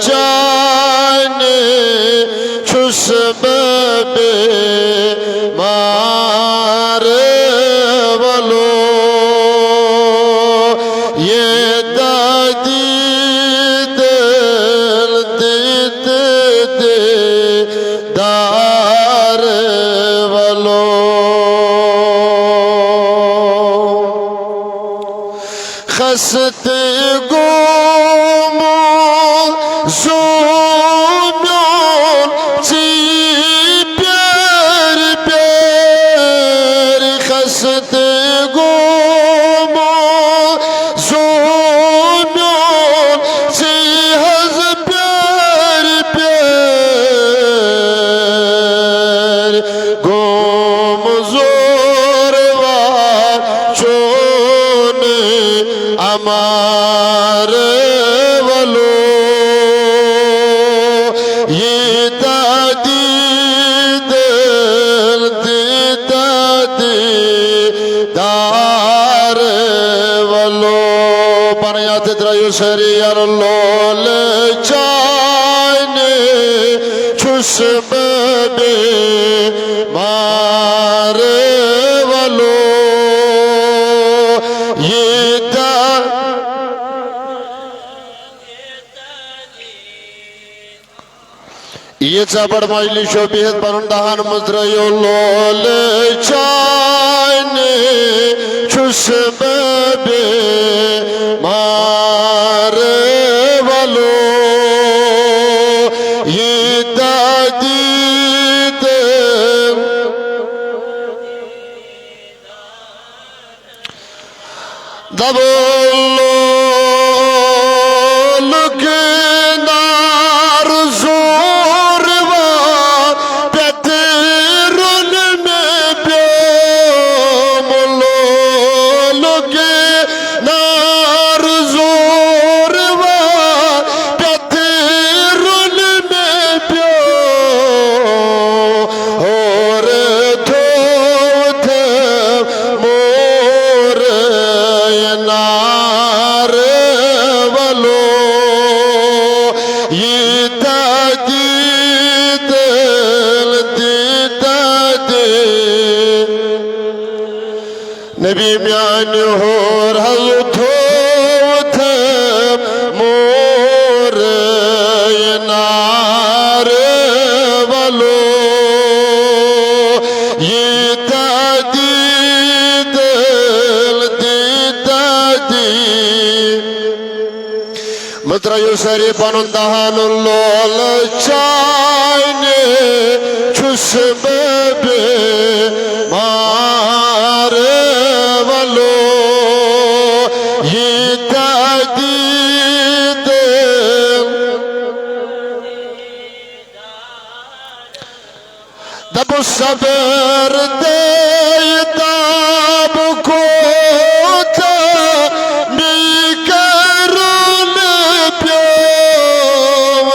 جانے چھس بے مار ولو یہ دادی دل دے دار ولو خستے زومیون چی پیار پیار خستے گومون زومیون چی حز پیار پیار گوم زوروار چون امار شریعر لول چانے چھس بے مار ولو یہ چابڑ مائلی شوبیت پرندہان مدریو لول چانے چھس بے مار ولو یہ دادی دل دبولو لگنار زور وار پیترون میں پیوملو لگنار زور وار پیترون میں پیوم اور دھوتے مور نار ولو یہ دادی دل دے نبی میان ہور حضرت ہوتے مور نار ولو یہ دادی دل دادی مدریو سری پنندہان لول چانے چھس بے مار ولو یہ دادی دل دب صبر دے دب کو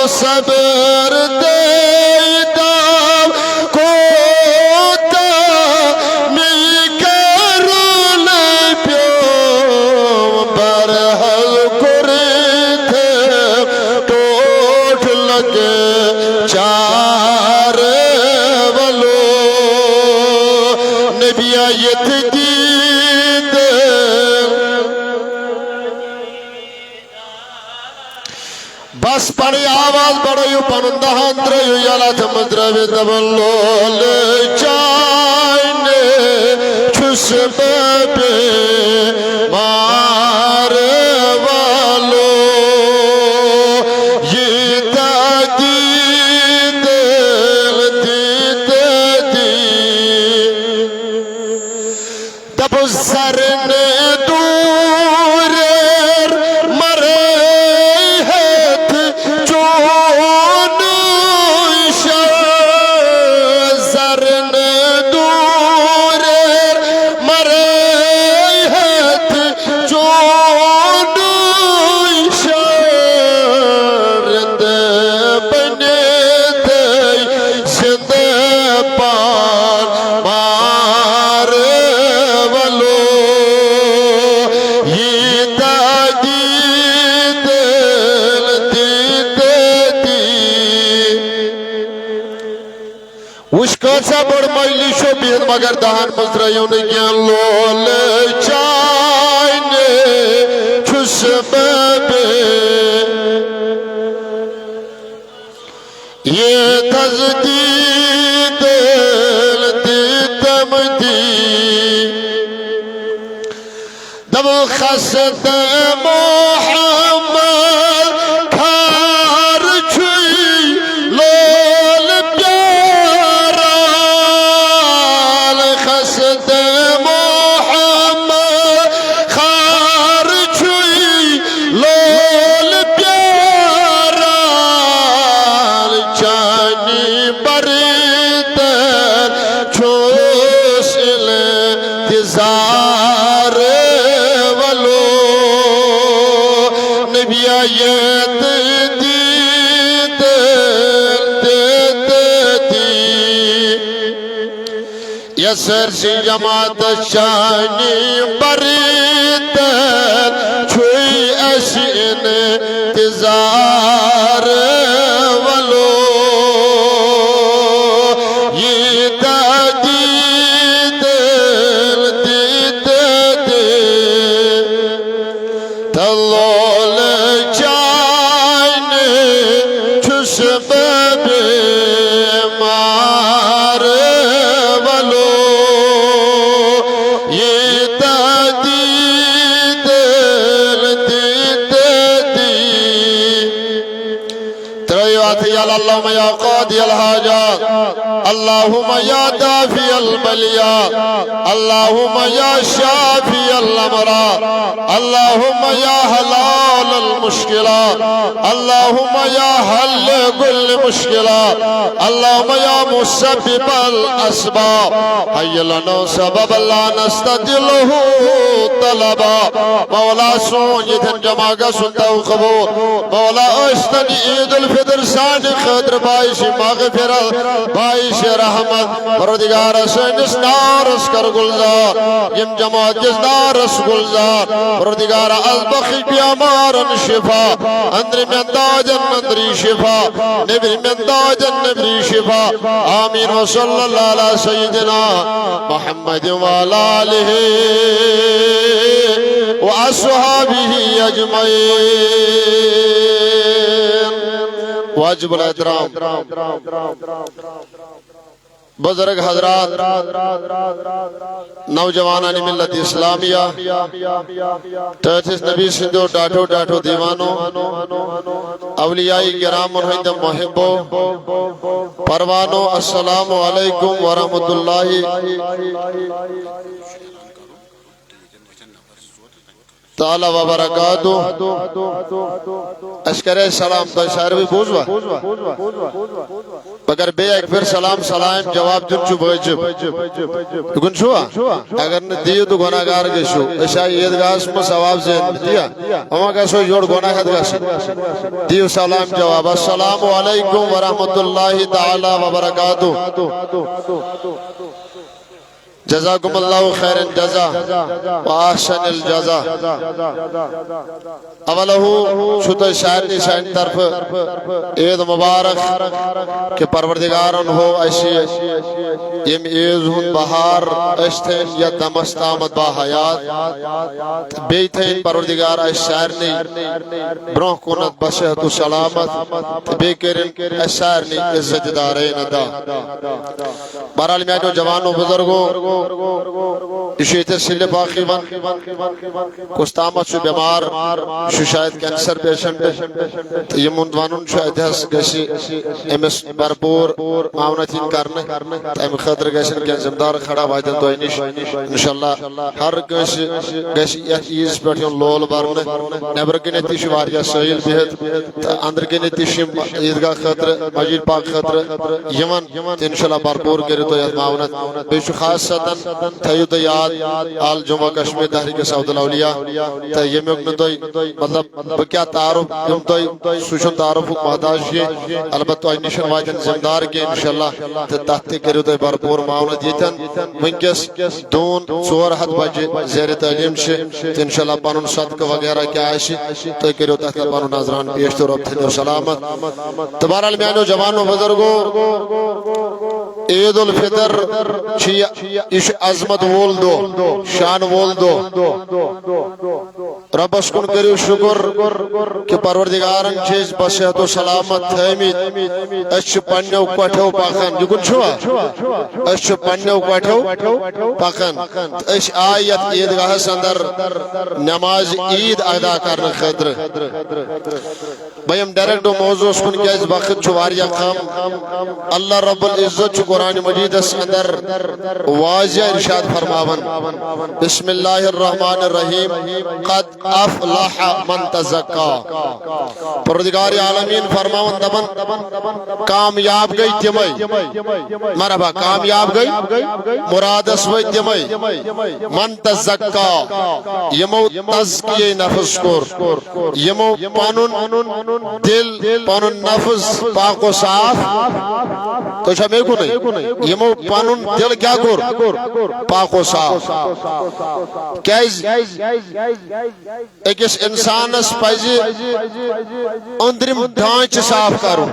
صبر دے دام کوتا می کرن پیوم برحل کرتے ٹوٹ لگے چار ولو نبی آیت دید بس پڑی آواز بڑھئیو پنندہان دریو یالات مدروی دبلول چانے چھس بے مار والو یہ دادی دل دی دب سرن دور مرے کسا بڑ مجلی شو بہت مگر دہن مزریوں نے کیا لول چائنے چھس بے یہ تزدید دیتم دی دب خست محمد کھار چھوئی لول پیارال خست محمد کھار چھوئی لول پیارال چانی بریدن چھوس الانتظار نبی آیت دید دی یسر سی جماعت شانی بریدن چھوئی ایسی انتظار ولو یہ دید دی تلول چائنے چھس بے مار ولو یہ دید دی تریوات یا اللہم یا قاضی الحاجات اللہم یا دافی البلیات اللہم یا شافی الامراض اللہم یا حلال المشکلات اللہم یا حل كل مشکلات اللہم یا مسبب الاسباب حی لنا سبب لا نستدلہ طلبا مولا سون یدن جماعہ سنتا و قبول مولا اشتنی عید الفطر سانی خدر بائش مغفرت بائش رحمت پردگار سنس نارس کر گلزار یم جماعت جس نارس گلزار پردگار البخی بیامارن شفا اندر من داجن اندری شفا نبری من داجن نبری شفا آمین و صلی اللہ علیہ سیدنا محمد و آلہ و اصحابہ اجمعین واجب الاحترام بزرگ حضرات نوجوانان ملت اسلامیہ تیتیس نبی سندھو ڈاٹھو ڈاٹھو دیوانوں اولیاء کرام مرحید محبو پروانوں السلام علیکم ورحمت اللہ تعالی وبرکاتہ اشکر سلام تو اشار بھی بوجھوا اگر بے ایک پھر سلام سلام جواب جن چو بھجب گن شوا اگر نے دیو تو گناہگار کے شو اشائی عیدگاہ اسم ثواب سے دیا اما کا سو جوڑ گناہ خدگاہ سے دیو سلام جواب السلام علیکم ورحمت اللہ تعالی وبرکاتہ جزاکم اللہ خیر جزا و احسن الجزا اولہو چھتا شاعر نشان طرف عید مبارک کہ پروردگارن ہو ایسی یم عید ہون بہار اشتین یا دمست آمد با حیات بیتین پروردگار ایس شاعر نی برون کونت بصحت و سلامت بیکرین ایس شاعر نی عزت دارین دا بہرحال میں جو جوانوں بزرگوں اشیت سلے باقی من کستامت شو بیمار شو شاید کینسر پیشنٹ یہ مندوانون شاید ہس گشی امس برپور معاونتین کرنے ایم خطر گشن کین زمدار کھڑا وائدن تو انش انشاءاللہ ہر گشی ایز پیٹھیون لول برنے نیبر کے نیتیش واریا سہیل بہت اندر کے نیتیش عیدگاہ خطر مجید پاک خطر یمن انشاءاللہ برپور کرے تو یہ معاونت بیشو خاص صدر مقصدن تھیو تو یاد آل جمعہ کشمیر تحریک سعود الاولیاء تو یمیوک نتوئی مطلب بکیا تعارف یمتوئی سوشن تعارف محتاج یہ البتہ نشن وائدن زمدار کے انشاءاللہ تحتی کریو تو بھرپور معاونت دیتن ونکس دون 4 بجے زیر تعلیم سے انشاءاللہ پانون صدقہ وغیرہ کیا آئیشی تو کریو تحت پانون ناظران پیش تو رب تھنو سلامت تبارال میانو جوانو بزرگو عید الفطر اش عظمت وول دو شان وول دو ربس کن کریو شکر کہ پروردگارن چیز بصحت و سلامت تھیمید اچھ پنیو کٹھو پاکن یکن چھوا اچھ پنیو کٹھو پاکن اچھ آیت عیدگاہ اندر نماز عید ادا کرنے خطر بھئیم ڈائریکٹ موضوع سکن کیا اس وقت چھواریا کام اللہ رب العزت چھو قرآن مجید اس اندر واضح ارشاد فرماون بسم اللہ الرحمن الرحیم قد افلح من تزکا پروردگار عالمین فرماون دبن کامیاب گئی تیمائی مرحبا کامیاب گئی مراد اسوئی تیمائی من تزکا یمو تزکیہ نفس کور یمو پانون دل پانون نفس پاک و صاف تو شمیہ کو نہیں یمو پانون دل کیا کور پاک و صاف کیز ایک اس انسان اس پائزی اندرم ڈانچ صاف کرو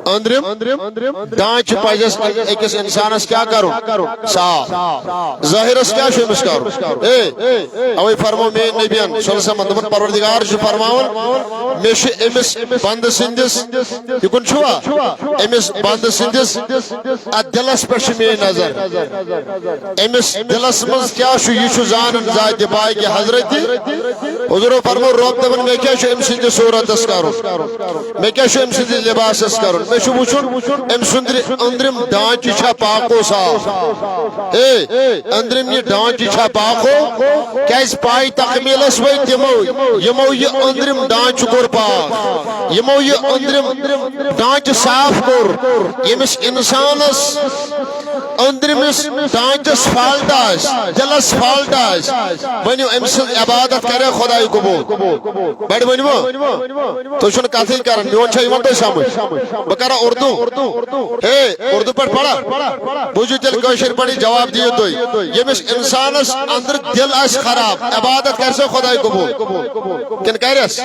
اندرم ڈانچ پائزی ایک اس انسان اس کیا کرو صاف ظاہر اس کیا شمس کرو اوی فرمو میں نبیان صلی اللہ علیہ وسلم پروردگار جو فرماون میش امس بند سندس یکن چھوا امس بند سندس دلس پر میں نظر امس دلس مز کیا شو یہ شو زانن زائد بائی کی حضرت حضور فرمو روب دبن میں کیا شو ام سندی صورت اس کرو میں کیا شو ام سندی لباس اس کرو میں شو بوچھن ام سندری اندرم ڈانچی چھا پاکو صاف اندرم یہ ڈانچی چھا پاکو کیا اس پائی تکمیل اس وی تیمو یمو یہ اندرم ڈانچ کور پاک یمو یہ اندرم ڈانچ صاف کور یمس انسانس اندرمس ڈانچس فالٹ آس دلس فالٹ آس ونیو امس عبادت کرے خدای قبول بڑھ ونیو تو شن کاتھی کرن میون چھا ایمان تو سامج بکرہ اردو اردو پر پڑھا بوجو تیل کوشر پڑھی جواب دیو دوئی یمس انسانس اندر دل اس خراب عبادت کرسے خدای قبول کن کہہ رہس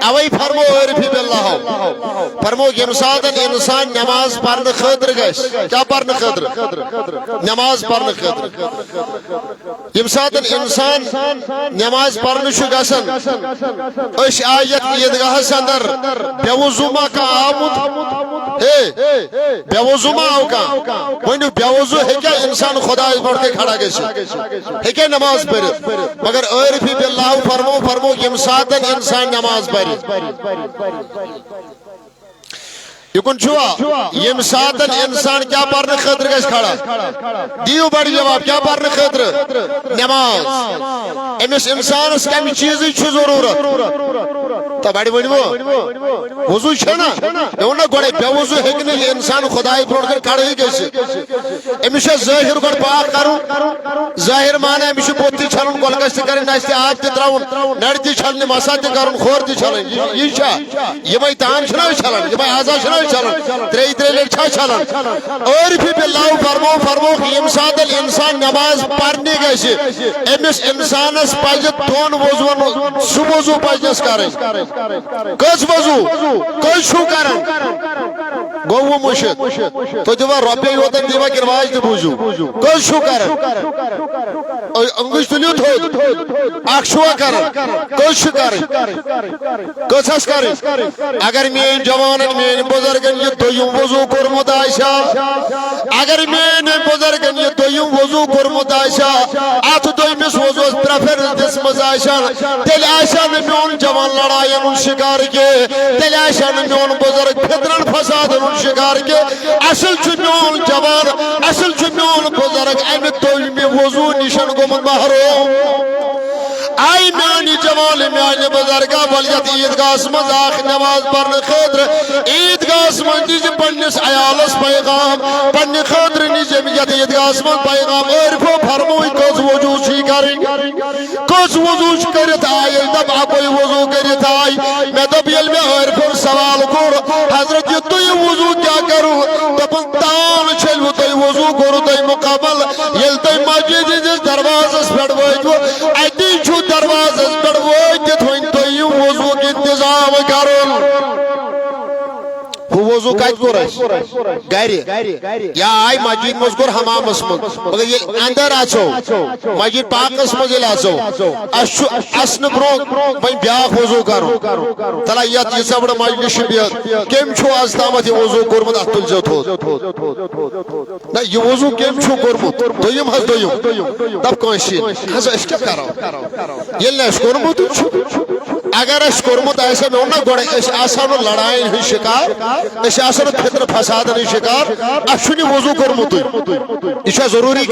اوئی فرمو عرفی باللہ فرمو یمسادن انسان نماز پڑھنے خطر گئس کیا پڑھنے خطر نماز پڑھنے خطر یمسادن انسان نماز پڑھنے شو گسن اش آیت عیدگاہ اندر بے وضو ما کا آمد بے وضو ما آو کا ونیو بے وضو ہے کیا انسان خدا پڑھ کے کھڑا گئے ہے کیا نماز پڑھ مگر عرفی باللہ فرمو یمسادن انسان نماز پڑھ یکن چھوا یمسادن انسان کیا پڑھنے خطر گئے کھڑا دیو بڑی جواب کیا پڑھنے خطر نماز امس انسان اس کمی چیزی چھو ضرورت تو بڑی ونیو وضو چھنا نونا گوڑے بے وضو ہے کہ نہیں انسان خدای پڑھ کر کھڑا ہی کیسے امشہ ظاہر گوڑ پاک کرو ظاہر مانا امشہ بوتی چھلن کولکستی کرن ناستی آج تی تراؤن نڑتی چھلن مساتی کرن خور تی چھلن یہ چھا یہ بائی تان چھناوی چھلن یہ بائی آزا چھناوی چھلن تری لیٹ چھا چھلن اور پھر باللہ فرمو کہ یمسادن انسان نماز پڑھنے گئے امس انسانس پاجت دون وضوان سو وضو پاجنس کریں کس وضو کس شو کرن گو وہ مشت تو جو ربی ہوتن دیوا کی رواج تو بوجو کس شو کرن انگوش تو لیوت ہو اکشوا کرن کس شو کرن کس ہس کرن اگر میں جوانن میں بزرگن یہ دویم وضو کرمت آئیشا اگر میں بزرگن یہ دویم وضو کرمت آئیشا آتو دویمس وضو پرفر دسمز آئیشا تیل آئیشا نے میون جوان لڑائین ان شکار کے تیل آئیشا نے میون بزرگ پھدرن فساد ان شکار کے اصل چو میون جوان اصل چو میون بزرگ ایم دویمی وضو نشن گمت محروم آئی میانی جوان میانہ بزرگا ولیت عیدگاہ مز اخ نماز پڑھنے خاطر عیدگاہ مز دیجی پنس عیالس پیغام پنہ خاطر نیجی یت عیدگاہ مز پیغام عرفو فرموئی کس وضو چھی کریں کس وضو کرت آئی دب اپوی وضو کرت آئی میں دب یل میں عرفو سوال کور حضرت یہ تو وضو کیا کروں دبن تان چھلو تو وضو کرو تو مکمل یل تو مسجد جس دروازس پڑ وجو اتی چھو دروازس پڑ وجت ہوئی تو وضو کی انتظام کرو وضو کت کور گھر یا آئی مسجد مز کور حمامس مز مگر یہ اندر اچو مسجد پاکس مز اچو اسن برو وی بیاکھ وضو کرو تلا یت یہ بڑ مجلس بہت کم چھو آز تامت یہ وضو کورمت ات تلزو تھوت نہ یہ وضو کم چھو کورمت دویم حس دویم دب کنشین حس اس کیا کرو یل اس کورمت اگر اس کورمت ایسا میں نہ گوڑے اس آسان لڑائی ہی شکار اس آسان فطر فساد ہی شکار اشونی وضو کورمت یہ ضروری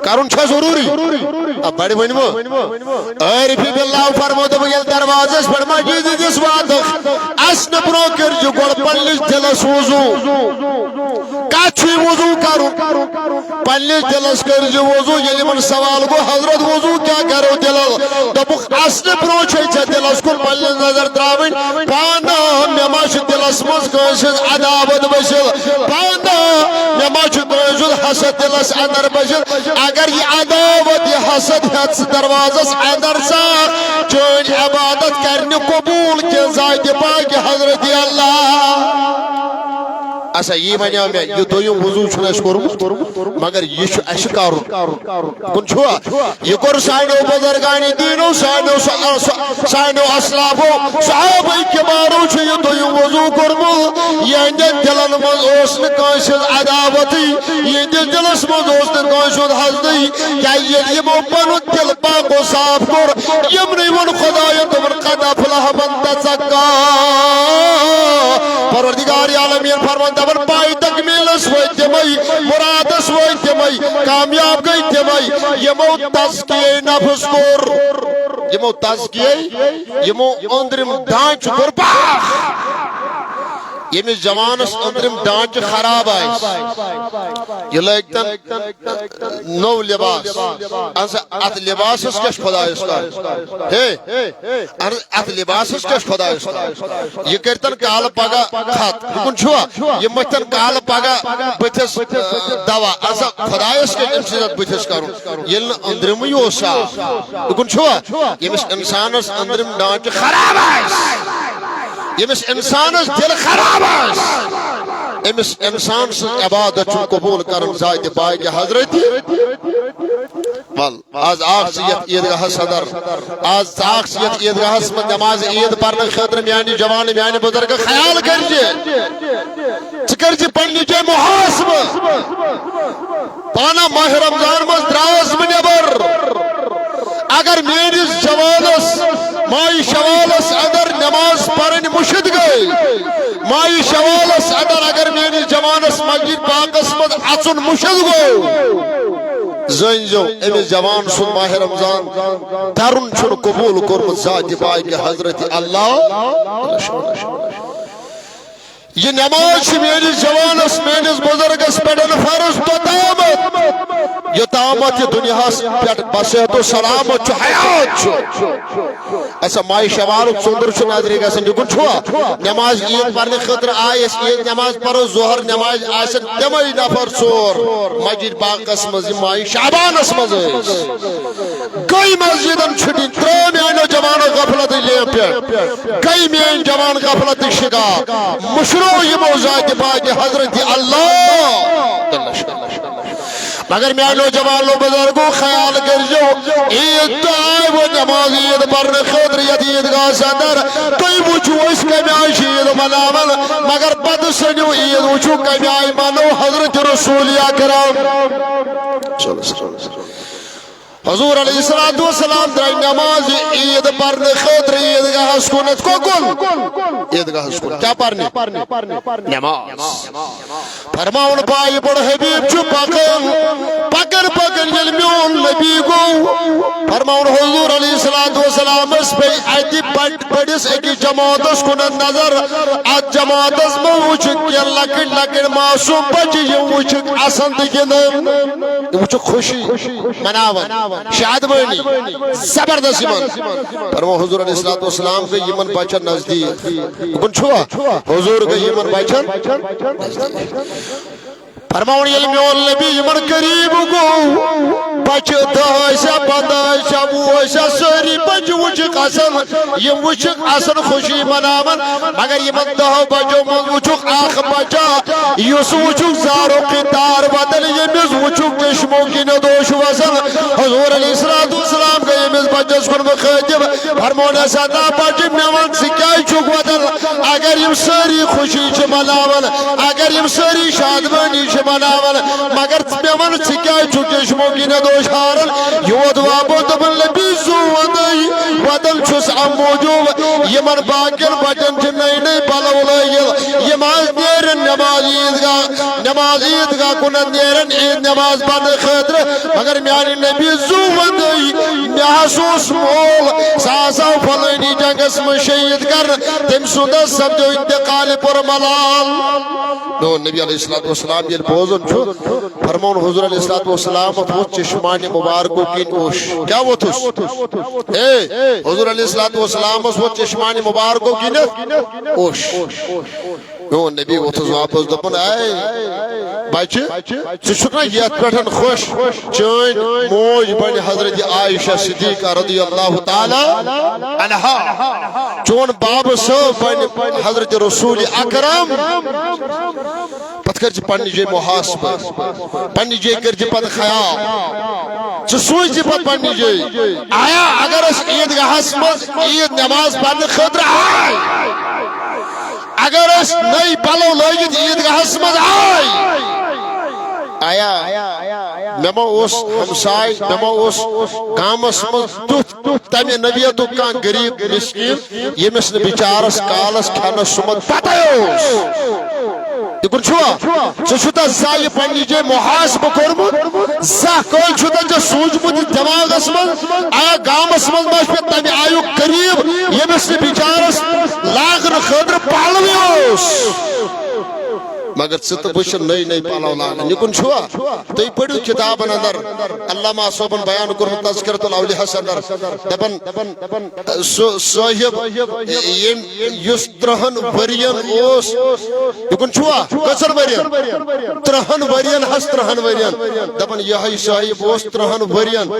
کرن چھا ضروری اب بڑی ونمو عارفی باللہ فرمود بگل دروازس پر مسجد دس وات اس نبرو کر جو گوڑ پنلس دلس وضو کچھ وضو کرو پنلس دلس کر جو وضو یلی من سوال کو حضرت وضو کیا کرو دلل دبک اس نبرو چھے دلس کن پنلس نظر تراوین پانا نماش دلس مز کنشز عدابت بشل پانا نماش کنشز حسد دلس اندر بشل اگر یہ عدابت یہ حسد حدس دروازس اندر سا چون عبادت کرنے قبول کے زائد پاک حضرت اللہ اچھا یہ ونیا میں یہ دویم وضو چھنا اس کورمت مگر یہ چھ اش کارو کن چھوا یہ کور سائنو بزرگانی دینو سائنو اسلافو صحابہ کبارو چھ یہ دویم وضو کورمت یہ اندر دلن مز اوسن کانشد عداوتی یہ دلس مز اوسن کانشد حسدی کیا یہ پنو دل پاک و صاف کور یمنی ون خدای تمن قد افلح من تزکا پروردگار عالمین فرمان دبر پائی تکمیلس ہوئی تمئی مرادس ہوئی تمئی کامیاب گئی تمئی یمو تزکیے نفس کور یمو تزکیے یمو اندرم ڈانچ کور پاک یمس جوانس اندرم ڈانچ خراب آئیس یہ لگتن نو لباس ات لباسس کش خدایس کار ات لباسس کش خدایس کار یہ کرتن کال پگا خط کن چھوا یہ مچتن کال پگا بتس دوا اصا خدایس کے امسیدت بتس کرو یہ اندرم یو صاف کن چھوا یمس انسانس اندرم ڈانچ خراب آئیس یمس انسانس دل خراب آئیس امس انسان سے عبادت قبول کرن زائد بائی کے حضرت آز آخصیت عیدگاہ صدر آز آخصیت عیدگاہ میں نماز عید پڑھنے خاطر میانی جوان میانی بزرگ خیال کرجے چکرجی پڑھنی کے محاسبہ پانا ماہ رمضان مز دراز میں نبر اگر میانس جوانس مائی شوالس اندر نماز پڑھن مشد گئی مائی شوالس اندر اگر میانس جوانس مسجد پاکس مز اچن مشد گو زین جو امی جوان سن ماہ رمضان درن چھن قبول کرمت ذات بائی کے حضرت اللہ یہ نماز میانس جوانس میانس بزرگس پڑھن فرض تو تامت یہ تامت یہ دنیا پیٹ بصحت و سلامت چو حیات چو ایسا مائی شوال سندر چو نظری گسن جو کن چھوا نماز عید پڑھنے خطر آئیس عید نماز پڑھو ظہر نماز آئیسن دمائی نفر سور مسجد باقس مزی مائی شعبان اس مزیس کئی مسجدن چھٹی ترام یعنی جوان غفلت لیں پیٹ کئی مین جوان غفلت شکار مشروع یہ موضوعات باقی حضرت اللہ مگر میانو جوانو بزرگو خیال کر جو عید تو آئے وہ نماز عید پڑھنے خاطر عیدگاہ صدر کوئی وچھو اس کمیائی عید منامل مگر بد سنیو عید وچھو کمیائی منو حضرت رسول اکرام حضور علیہ السلام درائے نماز عید پرنے خاطر عیدگاہ کُنتھ کوکن عیدگاہ کُن کیا پرنے نماز فرماون پائی بڑ حبیب چھو پکن پکن یل میون نبی گو فرماون حضور علیہ السلام اس پہ ایتی بڑس ایکی جماعت اس کُنتھ نظر ات جماعت اس میں وچھک کیا لکن معصوم بچی یہ وچھک اسن دکھن یہ وچھک خوشی مناون شادمانی زبردست ایمان فرماون حضور علیہ السلام کے یمن بچن نزدیک کن چھوا حضور کے یمن بچن فرماون یل میون نبی یمن قریب گو بچ دہشا بدہشا ووشا ساری بچ وچھک اصل یہ وچھک اصل خوشی مناون مگر یمن دہ بچو من وچھک آخ بچا یس وچھک زارو قطار بدل یمس وچھک چشمو کی ندوش وصل حضور علیہ السلام کا یمس بچس کن مخاطب فرماون سدا بچ میون سکائی چھک بدل اگر یم ساری خوشی چھ مناون اگر یم ساری شادمانی مناون مگر میون سکائی چھک چشمو کی ندوش ہارن یود وابو دبن لبی سو ودائی ودل چھس ام موجود یمن باقین بچن چھ نئی نئی پلو لائل یماز نیرن نماز عیدگاہ کنن نیرن عید نماز پڑھنے خاطر مگر میانی نبی زو ودائی محسوس مول ساسا فلانی جنگس میں شہید کر تم سندہ سمجھو انتقال پر ملال نو نبی علیہ السلام یہ بوزن چھو فرمون حضور علیہ السلام وہ چشمان مبارکو کی اوش کیا وہ تھس حضور علیہ السلام وہ چشمان مبارکو کی اوش نو نبی وہ تھس واپس دپن آئے بچہ چشکنا یت پٹھن خوش چین موج بن حضرت عائشہ صدیقہ رضی اللہ تعالی عنہا چون باب صاحب بن حضرت رسول اکرم پتہ کر پنی جے محاسبہ پنی جے کر پتہ خیال سوچ پتہ پنی جے آیا اگر اس عیدگاہس مز عید نماز پڑھنے خاطر آئے اگر اس نئی پلو لگت عیدگاہس مز آیا ممو اس ہمسائی ممو اس گامس مز تمہیں نبیتو کان غریب مسکین یمس نے بیچارس کالس کھانس سمت پتہ یہ چھوا چھتا زائی پنی جے محاسب کورمت زا کوئی چھتا جو سوچمت دماغس من آیا گامس من باش پہ تمہیں آیو قریب یمس نے بیچارس لاغن خدر پالویوس مگر ست بشر نئی نئی پالو لاغن یہ چھوا تو یہ پڑھو کتابن اندر علامہ صوبن بیان کرو تذکرت الاولیاء اندر دبن صاحب یس 3 ورین اوس یہ چھوا کسر ورین 3 ورین ہس 3 ورین دبن یہ صاحب اوس 3 ورین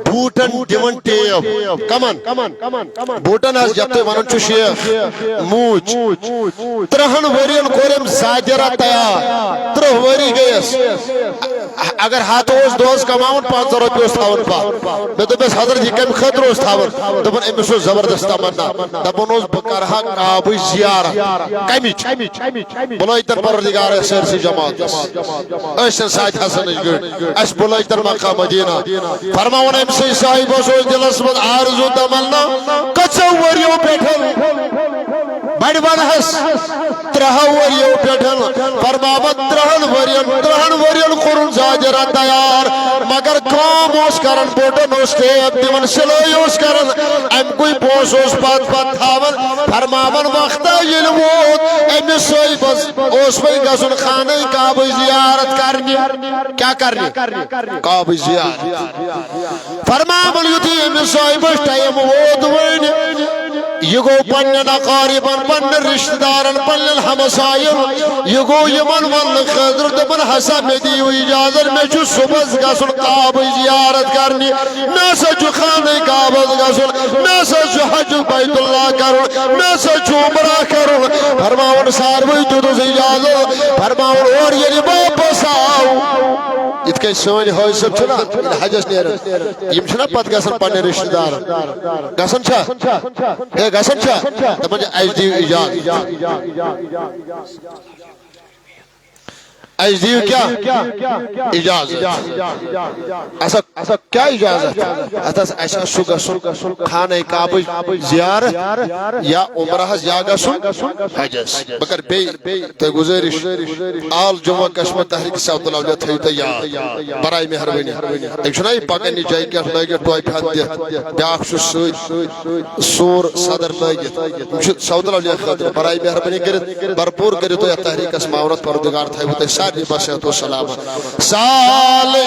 بوٹن دیون ٹیپ کمن بوٹن ہس جب تو ونن چھ شیخ موچ 3 ورین کورم زاجرہ تیار 3 وری گیس اگر ہاتھ اس دوست کماؤن 500 روپے اس تھاون پا میں تو بس حضرت یہ کم خطر اس تھاون دبن امسو زبردست تمنا دبن اس بکرہا کعبی زیارہ کمیچ بلائیتر پروردگار سیر سی جماعت ایسن سائد حسن اجگر اس بلائیتر مقام مدینہ فرماؤن امسی صاحب اس دل اسمت آرزو تمنا کچھو وریوں پیٹھل بڑھ بڑھ ہس 3 وریوں پیٹھل فرماوت 3 ورین قرن زاجرہ تیار مگر کام اس کرن بوٹن اس ٹیپ دیون سلائی اس کرن ام کوئی پوس اس پت تھاون فرماون وقتا یل ووت ام صاحب اس پہ گسن خانہ کعبہ زیارت کرنی کیا کرنی کعبہ زیارت فرماون یتھی ام صاحب ٹائم ووت ون یہ گو پنن اقاربن پنن رشتہ دارن پنن ہمسائن یہ گو یمن ون خضر دبن حسا میں دیو اجازت میں چھو صبح گسن کعبہ زیارت کرنی میں سچو خانہ کعبہ گسن میں سچو حج بیت اللہ کرن میں سچو عمرہ کرن فرماون ساروی تو اجازت فرماون اور یہ واپس آؤ ات کے سونی ہوئی سب چھنا حجس نیرن یم چھنا پت گسن پنے رشتہ دار گسن چھا اے گسن چھا دبن ایج دیو اجازت اس دیو کیا اجازت ایسا کیا اجازت ایسا سو گسن خانہ کعبہ زیارت یا عمرہ یا گسن حجس بکر بی تو گزارش آل جمعہ کشمیر تحریک صوت الاولیاء تھیو تو یاد برائے مہربانی ایک چھنا یہ پاکنی جائی کیا لگے ٹوائی پھات دیا بیاک شو سوید سور صدر لگے صوت الاولیاء خاطر برائے مہربانی کرت برپور کرت تو یا تحریک اس معاونت پردگار تھیو تو ساری بصیحت و سلام سالی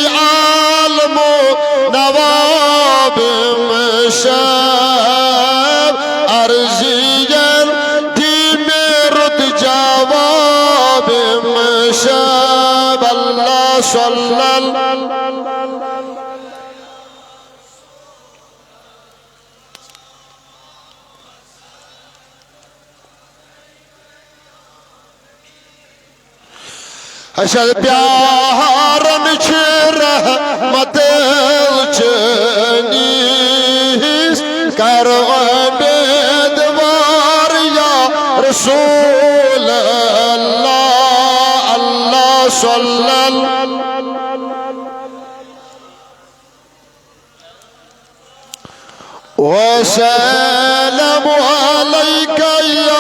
عالم و نواب مشاب ارزیل دی میرد جواب مشاب اللہ صلی اللہ اشد پیارن چھ رحمت چنیس کر امیدوار یا رسول اللہ اللہ صلی اللہ وسلم علیک یا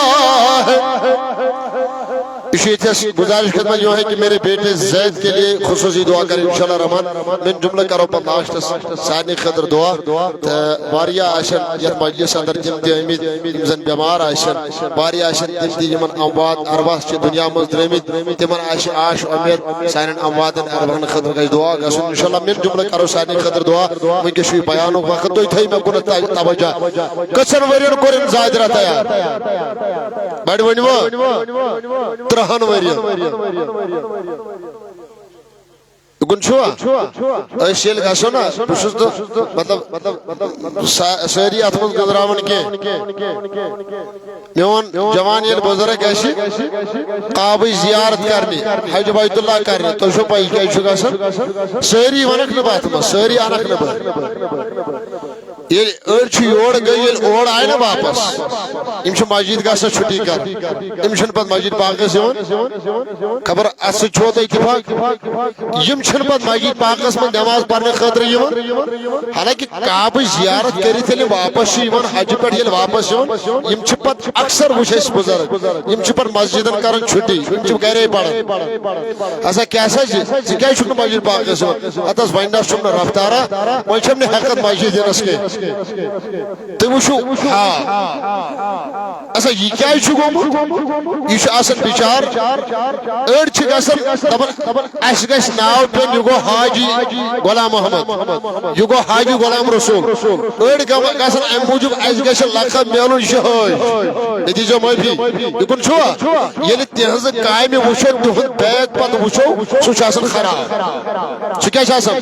اسی گزارش خدمت یہ ہے کہ میرے بیٹے زید کے لیے خصوصی دعا کریں انشاءاللہ رحمان من جملہ کرو پر ناشت سانی خدر دعا واریا آشن یت مجلس اندر جم دی امید امزن بیمار آشن واریا آشن جم دی یمن اموات ارواح چی دنیا مزدر امید تمن آشن آش امید سانن امواتن ارواحن خدر گئی دعا گسن انشاءاللہ من جملہ کرو سانی خدر دعا من کشوی بیانو وقت دوی تھئی میں کنت توجہ کسن ورین کورن زائد رہتا ہے بڑھ ونیو ترہن ورین گن چھوا ایشیل گھاسو نا بشست تو مطلب سہری اتمز گزراون کے میون جوان یہ بزرگ ایسی قابی زیارت کرنی حج بیت اللہ کرنی تو شو پائی کیا چھو گھاسن سہری ونک نبات ما سہری آنک نبات یہ ارچ یوڑ گئی اوڑ آئے نا واپس امشن مسجد کا سا چھٹی کر امشن پت مسجد پاکس یون خبر اس چھوت اتفاق یمشن پت مسجد پاکس میں نماز پڑھنے خاطر یون حالانکہ کعبہ زیارت کری تھے واپس یون حج پہ یل واپس یون یم چھ پت اکثر وچھ اس بزرگ یم چھ پر مسجدن کرن چھٹی یم چھ گھرے پڑھن ایسا کیسا جی کیا چھن مسجد پاکس یون اتس ویندا چھن رفتارا وۄنۍ چھم نہ حقت مسجد یِنس کے تو وشو اچھا یہ کیا چھو گومت یہ آسن بچار اڑ چھ گسن دپن اس گس ناو پن یہ گو حاجی غلام محمد یہ گو حاجی غلام رسول اڑ گسن ام موجب اس گس لقب میلن شہج نتیجہ معافی یکن چھوا یل تہذ قائم وچھو تہد بیت پت وچھو سو آسن خراب سو کیا آسن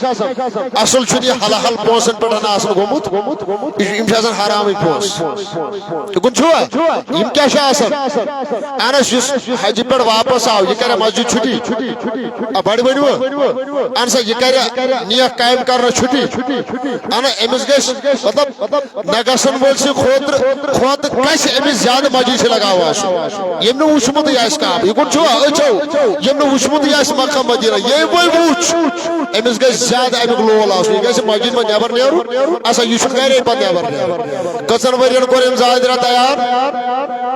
اصل چھ یہ حل حل پونسن پہ آسن گومت یم چھِ آسان حرامٕے پونٛسہٕ تُکُن چھُوا یم کیٛاہ چھِ آسان اہن حظ یُس حجہِ پٮ۪ٹھ واپس آو یہِ کریا مسجد چھُٹی بڑٕ ؤنِوٕ اہن سا یہِ کریا نیک کامہِ کرنس چھُٹی اہن أمِس گژھِ مطلب نہ گژھن وٲلۍ سٕنٛدِ کھۄتہٕ گژھِ أمِس زیادٕ مسجد چھِ لگاوان آسُن ییٚمۍ نہٕ وٕچھمُتٕے آسہِ کعبہٕ یِکُن چھُوا أچھو ییٚمۍ نہٕ وٕچھمُتٕے آسہِ مکہ مدیٖنہ ییٚمۍ وۄنۍ وٕچھ أمِس گژھِ زیادٕ امیُک لول آسُن یہِ گژھِ مسجد منٛز نٮ۪بر نیرُن اچھا یہِ چھُ گرے پتہ نٮ۪بر کٔژن ؤرین کوٚر أمۍ زاجرہ تیار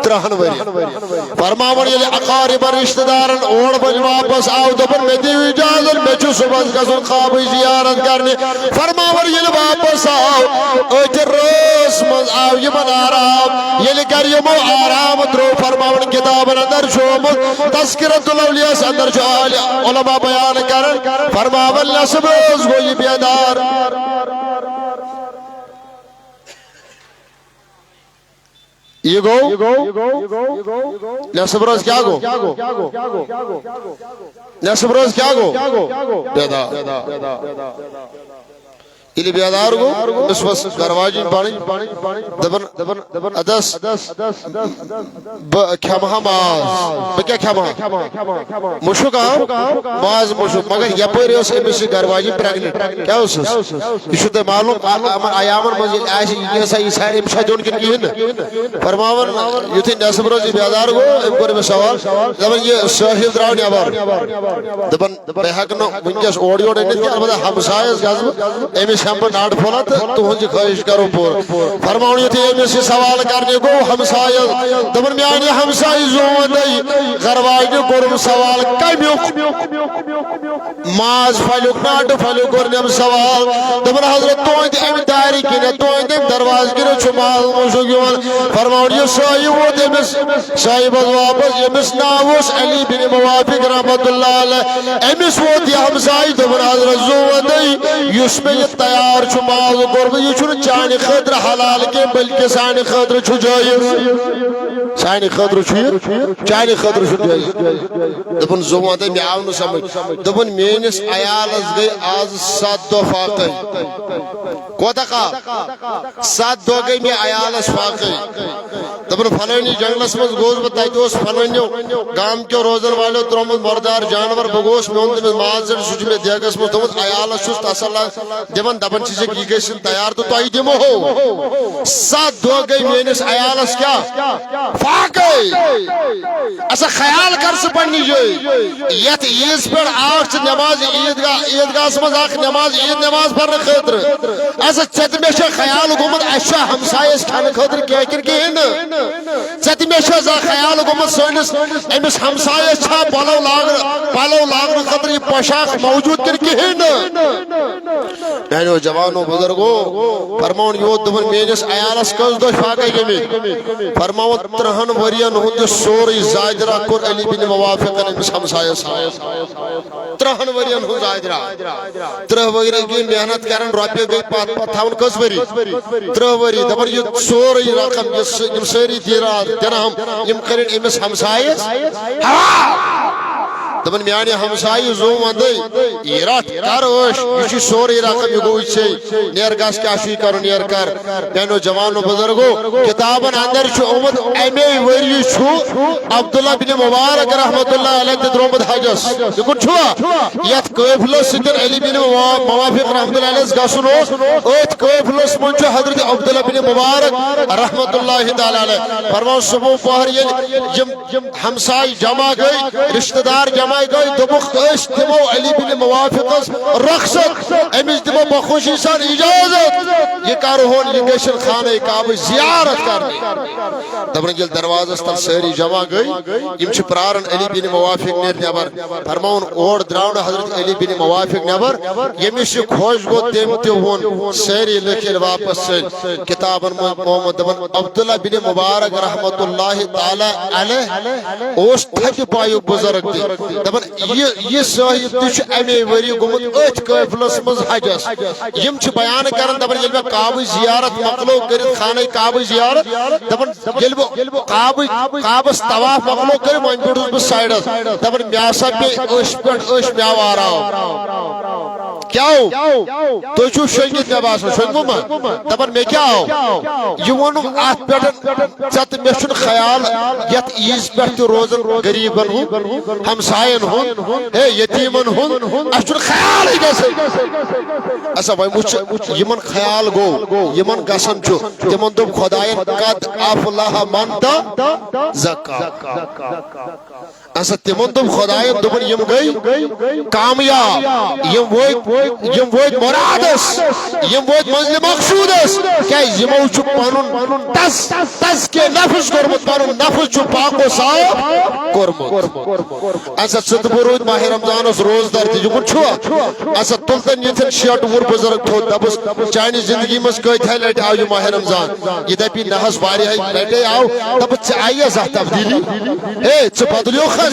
3 ؤرین فرماوان ییٚلہِ اقارب رشتہٕ دارن اور بج واپس آو دوٚپُن مےٚ دِیِو اجازت مےٚ چھُ صُبحس گژھُن کعبٕچ زیارت کرنہِ فرماوان ییٚلہِ واپس آو أتھۍ رٲژ منٛز آو یِمن آرام ییٚلہِ گرِ یِمو آرام ترٛوو فرماوان کِتابن اندر چھُ آمُت تذکرۃ الاولیاءس اندر چھُ علماء بیان کران فرماوان نصب روز گوٚو یہِ بیدار یہ گو نصب روز کیا گو نصب روز کیا گو بیدار یلی بیدار گو اس وس گرواجی پانی دبن ادس کھمہا ماز بکیا کھمہا مشک آو ماز مشک مگر یپوری اس امس گرواجی پریگنٹ کیا اس یہ تے معلوم ایامن مز آسی یہ سا یہ سارے امشا دون کن کہین فرماون یتھی نصب روزی بیدار گو ام کور میں سوال دبن یہ شاہد راو نیابر دبن بے حق نو ونکس اوڑی اوڑی نت البتہ ہمسایس گزب امس ہم ناٹ پھولت تہنج خواہش کرو پور فرماون یتھی امس سوال کرنے گو ہمسایس دبن میانی ہمسائی زون دئی گرواجی کورم سوال کمیوک ماز پھلیوک ناٹ پھلیوک کورنم سوال دبن حضرت توند ام داری کنے توند دروازہ کنے چھ ماز مشک یوان فرماون یہ سائی ووت امس سائی بز واپس امس ناوس علی بن موافق رحمت اللہ علیہ امس ووت یہ ہمسائی دبن حضرت زون دئی یس میں یہ تیار چھ ماز کورم یہ چھ چانہ خاطر حلال کے بلکہ سانہ خاطر چھ جائز سانہ خاطر چھ چانہ خاطر چھ جائز دبن زون دئی میں آو نہ سمجھ دبن میانس عیالس گئی آز 7 دۄہ فاقے کوتا کا 7 دۄہ گئی میں عیالس فاقے دبن فلانی جنگلس مز گوس بہ تتہ اوس فلانیو گام کیو روزن والو ترومت مردار جانور بگوس میں ان تمس ماز زڑ سوچ میں دیگس مز تمت عیالس چھس تسلا دبن دبن چیز کی گژھن تیار تو تۄہہِ دمو 7 دۄہ گئی میانس عیالس کیا فاقے اسا خیال کر سہ پننی جائے یت عیز پر آٹھ نماز عیدگاہ مز اخ نماز عید نماز پڑھنے خاطر اسا ژت میں چھ خیال گومت اچھا ہمسایس کھانے خاطر کیکر کہین ژت میں چھ خیال گومت سونس امس ہمسایس چھا پلو لاگن خاطر یہ پوشاک موجود کر کہین میانو جوانو بزرگو فرماون یوت دبن میانس عیالس کس دۄہ فاقے گٔمٕتۍ فرماون 3 ؤرین ہُنٛد سورُے زاجرہ کوٚر علی بن موافقن امس ہمسایس 3 ؤرین ہُنٛد زاجرہ 3 ؤری گٔے محنت کران رۄپیہِ گٔے پتھ تھاون کٔژ ؤری 3 ؤری دپان یہ سورُے رقم یم سٲری درہم یم کٔرِنۍ امس ہمسایس دپان میانہ ہمسائی زو وندے یہ رٹ کر وش یہ سورے رقم یہ گوئی سے نیر گاس کیا شی کرو نیر کر بہنو جوانو بزرگو کتابن اندر چھ اومد امی وری چھ عبداللہ بن مبارک رحمت اللہ علیہ تدرومد حجس دکن چھوا یت قیفلس سدر علی بن موافق رحمت اللہ علیہ گسن اوت قیفلس من چھ حضرت عبداللہ بن مبارک رحمت اللہ تعالی علیہ فرمان صبح پہر یہ ہمسائی جمع گئی رشتہ دار جمع گئی دبخ اس دمو علی بن موافقس رخصت امس دمو بخوشی سان اجازت یہ کارہون یہ گشن خانہ کعبہ زیارت کرنے دبن گل دروازہ تل ساری جمع گئی یم چھ پرارن علی بن موافق نیر نبر فرماون اور دراون حضرت علی بن موافق نبر یمس خوش گو تم تہ وون ساری لکھل واپس کتابن محمد دبن عبداللہ بن مبارک رحمت اللہ تعالی علیہ اوس تھک پایو بزرگ دپان یہ صاحب تہ امی وری گومت ات قافلس مز حجس یم چھ بیان کرن دپان یل میں کعبہ زیارت مکلو کرت خانہ کعبہ زیارت دپان یل بہ کعبس طواف مکلو کر وۄنۍ بیٹھس بہ سائڈس دپان مے ہسا پے أچھ پٮ۪ٹھ أچھ مےٚ آراو کیا تُہۍ چھُو شۄنگِتھ مےٚ باسان شۄنگوٕ ما دپان مےٚ کیٛاہ آو یہ ووٚنُم اتھ پٮ۪ٹھ ژےٚ تہٕ مےٚ چھُنہٕ خیال یتھ عیز پٮ۪ٹھ تہِ روزن غریٖبن ہُنٛد ہمساین ہُنٛد ہے یتیٖمن ہُنٛد اسہِ چھُنہٕ خیالٕے گژھان اسا وۄنۍ وٕچھ یمن خیال گوٚو یمن گژھان چھُ تِمن دوٚپ خۄداین قد افلح من تزکا اسا تمن دوٚپ خۄداین دوٚپُن یم گٔے کامیاب یم وٲتۍ مرادس یم وٲتۍ منزلِ مقصوٗدس کیازِ یمو چھُ پنُن تزکیہ نفس کوٚرمُت پنُن نفس چھُ پاک و صاف کوٚرمُت اسا ژٕ تہٕ بہٕ روٗدۍ ماہِ رمضانس روزدار تہِ یِمن چھُوا اسا تُلتن یِتھن 6 وُہُر بُزرگ تھوٚد دپُس چانہِ زندگی منٛز کۭتِہاے لٹہِ آو یہِ ماہِ رمضان یہِ دپی نہ حظ واریاہے لٹہِ آو دپُس ژےٚ آیی حظ اتھ تبدیٖلی ہے ژٕ بدلیوکھا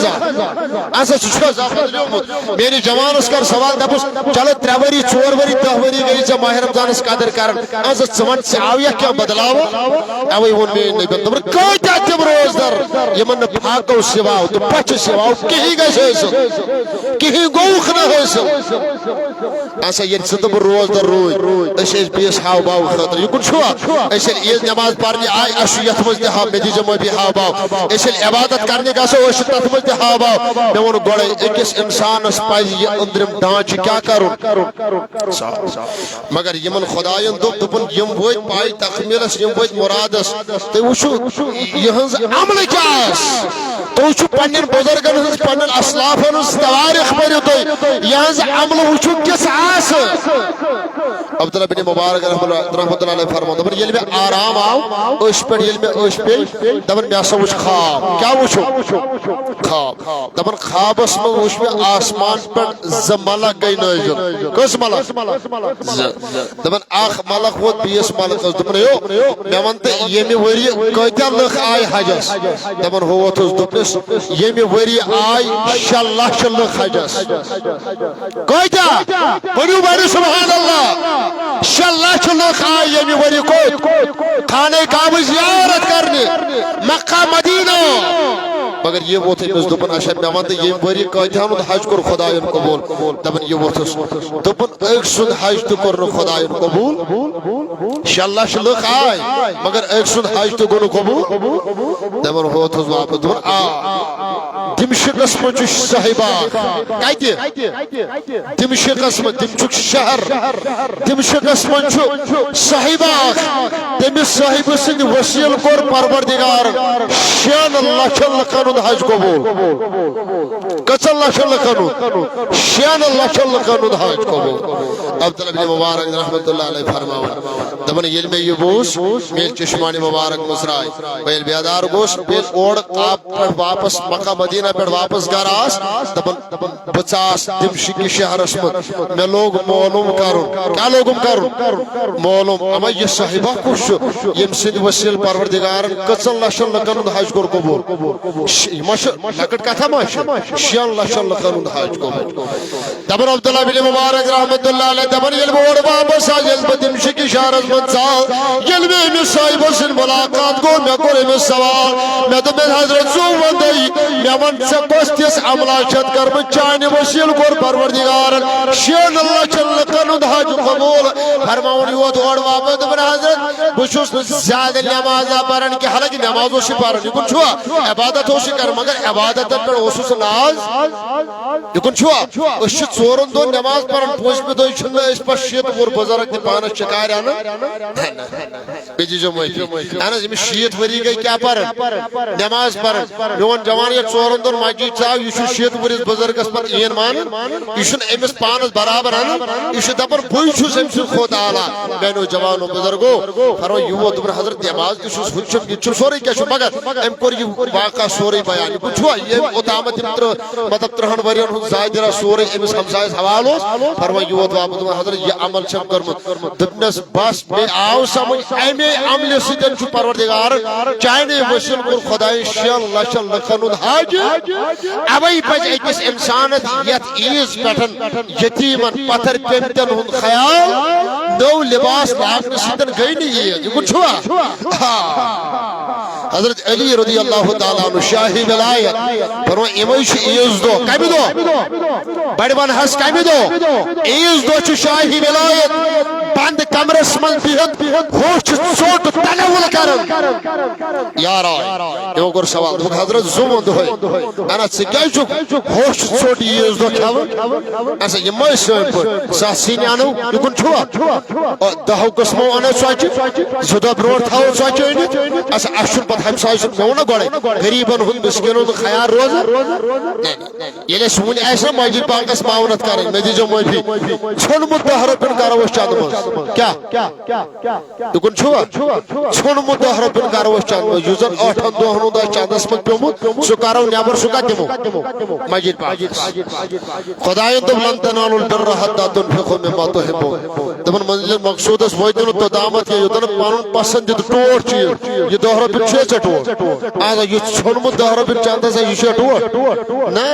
میری جوانس کر سوال دپس چلو 3 ؤری 4 ؤری 10 ؤری گئی ژے ماہ رمضانس قدر کرن ژٕ آویا کیا بدلاو اوے وون میری نبی دپن کۭتیاہ تِم روزدار یمن نہٕ پھاکو سِواو تہٕ پچھِ سِواو کِہی گژھِ حٲصِل کِہی گوٚوُکھ نہٕ حٲصِل اچھا ییٚلہِ ژٕ تہٕ بہٕ روزدار روٗدۍ أسۍ ٲسۍ بیٚیِس ہاو باو خٲطرٕ یِکُن چھُوا أسۍ ییٚلہِ عیٖذ نٮ۪ماز پرنہِ آے اَسہِ چھُ یتھ منٛز تہِ ہاو مےٚ دیٖزیو معٲفی ہاو باو أسۍ ییٚلہِ عبادت کرنہِ گژھو أسۍ چھِ تتھ منٛز تہِ ہاو باو مےٚ ووٚن گۄڈے أکِس اِنسانس پزِ یہِ أنٛدرِم ڈانچہٕ کیٛاہ کرُن مگر یمن خۄداین دوٚپُن یِم وٲتۍ پاے تکمیٖلس یِم وٲتۍ مُرادس تُہۍ وٕچھِو یِہٕنٛز عملہٕ کیٛاہ آسہِ تُہۍ وٕچھِو پننٮ۪ن بُزرگن ہٕنٛز پننٮ۪ن اسلافن ہٕنٛز توارِخ پٔرِو تُہۍ یِہٕنٛز عملہٕ وٕچھِو کِژھ آسہٕ عبداللہ بن مبارک رحمۃ اللہ علیہ فرمان دپن ییٚلہِ مےٚ آرام آو أچھ پٮ۪ٹھ ییٚلہِ مےٚ أچھ پیٚیہِ دپن مےٚ ہسا وٕچھ خواب کیٛاہ وٕچھو خواب دپن خوابس منٛز وٕچھ مےٚ آسمان پٮ۪ٹھ 2 ملک گٔے نٲزِل کٔژ ملک دپن اکھ ملک ووت بیٚیِس ملکس دوٚپُن ہیو مےٚ وَن تہٕ ییٚمہِ ؤرۍ کۭتیاہ لُکھ آیہِ حجس دپن ہُہ ووتُس دوٚپنس ییٚمہِ ؤرۍ آیہِ 6 لچھ لُکھ حجس کۭتیاہ ؤنِو ؤنِو سبحان اللہ 6 لچھ لُکھ آیہِ ییٚمہِ ؤرۍ کوٚت خانہ کعبہٕ زیارت کرنہِ مکہ مدینہ مگر یہ ووت أمِس دوٚپُن اچھا مےٚ وَن تہٕ ییٚمہِ ؤرۍ کۭتِہن ہُنٛد حج کوٚر خۄداین قبوٗل دپن یہِ ووتھُس دوٚپُن أکۍ سُنٛد حج تہِ کوٚر نہٕ خۄداین قبوٗل 6 لچھ لُکھ آیہِ مگر أکۍ سُنٛد حج تہِ گوٚو نہٕ قبوٗل دپن ووتھُس واپس دوٚپُن دمشقس منٛز چھُ صحیباغ کتہِ دمشقس منٛز دمشق شہر دمشقس منٛز چھُ صحیباغ تٔمِس صاحبہٕ سٕنٛدِ وسیٖلہٕ کوٚر پروردگارن 6 لچھن لُکن ہُنٛد حج قبوٗل کٔژن لچھن لُکن ہُنٛد 6 لچھن لُکن ہُنٛد حج قبوٗل عبداللہ بن مبارک رحمۃ اللہ علیہ فرماوان دپن ییٚلہِ مےٚ یہِ بوٗز میٲنۍ چشمانہِ مبارک مُژراے بہٕ ییٚلہِ بیدار گوس بیٚیہِ اورٕ کعبہٕ پٮ۪ٹھ واپس مکہ مدینہ پٮ۪ٹھ واپس گرٕ آس دپن بہٕ ژاس دمشقہِ شہرس منٛز مےٚ لوگ معلوٗم کرُن کیٛاہ لوگُم کرُن معلوٗم اما یہِ صاحبہ کُس چھُ ییٚمہِ سٕنٛدِ وسیٖلہٕ پروردگارن کٔژن لچھن لُکن ہُنٛد حج کوٚر قبوٗل یہِ ما چھِ لۄکٕٹ کتھا ما چھِ 6 لچھن لُکن ہُنٛد حج قبوٗل دپن عبداللہ بن مبارک رحمۃ اللہ علیہ دپن ییٚلہِ بہٕ اورٕ واپس آس ییٚلہِ بہٕ دمشقہِ شہرس منٛز ژاس ییٚلہِ مےٚ أمِس صاحبس سۭتۍ مُلاقات گوٚو مےٚ کوٚر أمِس سوال مےٚ دوٚپ حضرت ژٕ وَنٕے مےٚ وَن ژےٚ کۄس تِژھ عملا چھَتھ کٔرمٕژ چانہِ وسیٖلہٕ کوٚر پروردگارن 6 لچھن لُکن ہُنٛد حج قبوٗل فرماوُن یوت اورٕ واپس دوٚپُن حضرت بہٕ چھُس نہٕ زیادٕ نٮ۪مازا پران کینٛہہ حالانکہِ نٮ۪ماز اوس یہِ پران یِکُن چھُوا عبادت اوس یہِ کران مگر عبادتن پٮ۪ٹھ اوسُس ناز یِکُن چھُوا أسۍ چھِ 4 دۄہن نٮ۪ماز پران پوٗنٛژمہِ دۄہ چھِنہٕ أسۍ پتہٕ 6 وُہُر بُزرگ تہِ پانس شِکارِ انان بیٚیہِ دیٖزیو معٲفی اہن حظ أمِس 6 ؤری گٔے کیٛاہ پران نٮ۪ماز پران میون جوان ییٚلہِ 4 دۄہن مسجد ژاو یہِ چھُ 6 ؤرِس بُزرگس پتہٕ عیٖن مانان یہِ چھُنہٕ أمِس پانس برابر انان یہِ چھُ دپان بٕے چھُس أمۍ سُنٛد کھۄتہٕ اعلیٰ میانیو جوانو بُزرگو فرمٲے یہِ ووت دوٚپُن حضرت نٮ۪ماز تہِ چھُس ہُہ چھُ یہِ چھُ سورُے کینٛہہ چھُ مگر أمۍ کوٚر یہِ واقعہ سورُے بیان یہِ چھُوا ییٚمۍ اوٚتامتھ یِم مطلب 30 ؤرین ہُنٛد زایدرا سورُے أمِس ہمسایس حوالہٕ اوس فرمٲے یہِ ووت واپس دوٚپُن حضرت یہِ عمل چھَم کٔرمٕژ دوٚپنس بس مےٚ آو سمجھ امے عملہِ سۭتۍ چھُ پروردگارن چانہِ وسیٖلہٕ کوٚر خۄدایہِ 6 لچھن لُکن ہُنٛد حج اوے پزِ أکِس اِنسانس یتھ عیٖذ پٮ۪ٹھ یتیٖمن پتھر پیمتٮ۪ن ہُنٛد خیال نٔو لباس لاگنہٕ سۭتۍ گٔے نہٕ عیٖد یِکُن چھُوا حضرت علی رضی اللہ تعالیٰ عنہ شاہی ولایت فرماے یِمے چھِ عیٖذ دۄہ کمہِ دۄہ بڑِ ون حظ کمہِ دۄہ عیٖذ دۄہ چھُ شاہی ولایت بند کمرس منٛز بِہِتھ ہوش چھُ ژوٚٹ تنوُل کران یارا یِمو کوٚر سوال دوٚپُکھ حضرت زوٗن دۄہے انا ژٕ کیازِ چھُکھ ہوش چھُ ژوٚٹ عیٖذ دۄہ کھٮ۪وان اچھا یہِ مہ سٲنۍ پٲٹھۍ سۄ سِنۍ انو یِکُن چھُوا 10 قٕسمو انو ژۄچہِ 2 دۄہ برونٛٹھ تھاوو ژۄچہِ أنِتھ اچھا اَسہِ چھُنہٕ پتہٕ ہمساے سُنٛد مےٚ ووٚن نا گۄڈے غریٖبن ہُنٛد مِسکیٖنن ہُنٛد خیال روزان ییٚلہِ اَسہِ وُنہِ آسہِ نا مسجد پاکس معاونت کرٕنۍ مےٚ دیٖزیو معٲفی ژھیوٚنمُت 10 رۄپین کرو أسۍ چندٕ منٛز کیا یکن چھوا چھوڑمت دہ رۄپیُن کرو أسۍ چند یُس زن 8 دۄہن ہُنٛد آسہِ چندس منٛز پیوٚمُت سُہ کرو نٮ۪بر سُہ کتھ دِمو مسجد پاکس خۄدایَن دوٚپ لن تنالوا البر حتى تنفقوا مما تحبون دپن منزل مقصودس وٲتِو نہٕ توٚتامتھ کینٛہہ یوٚتن نہٕ پنُن پسندیدٕ ٹوٹھ چیٖز یہِ 10 رۄپیُن چھُ ژےٚ ٹوٹھ اَدٕ یہِ ژھوٚنمُت 10 رۄپیُن چندس یہِ چھا ٹوٹھ نہ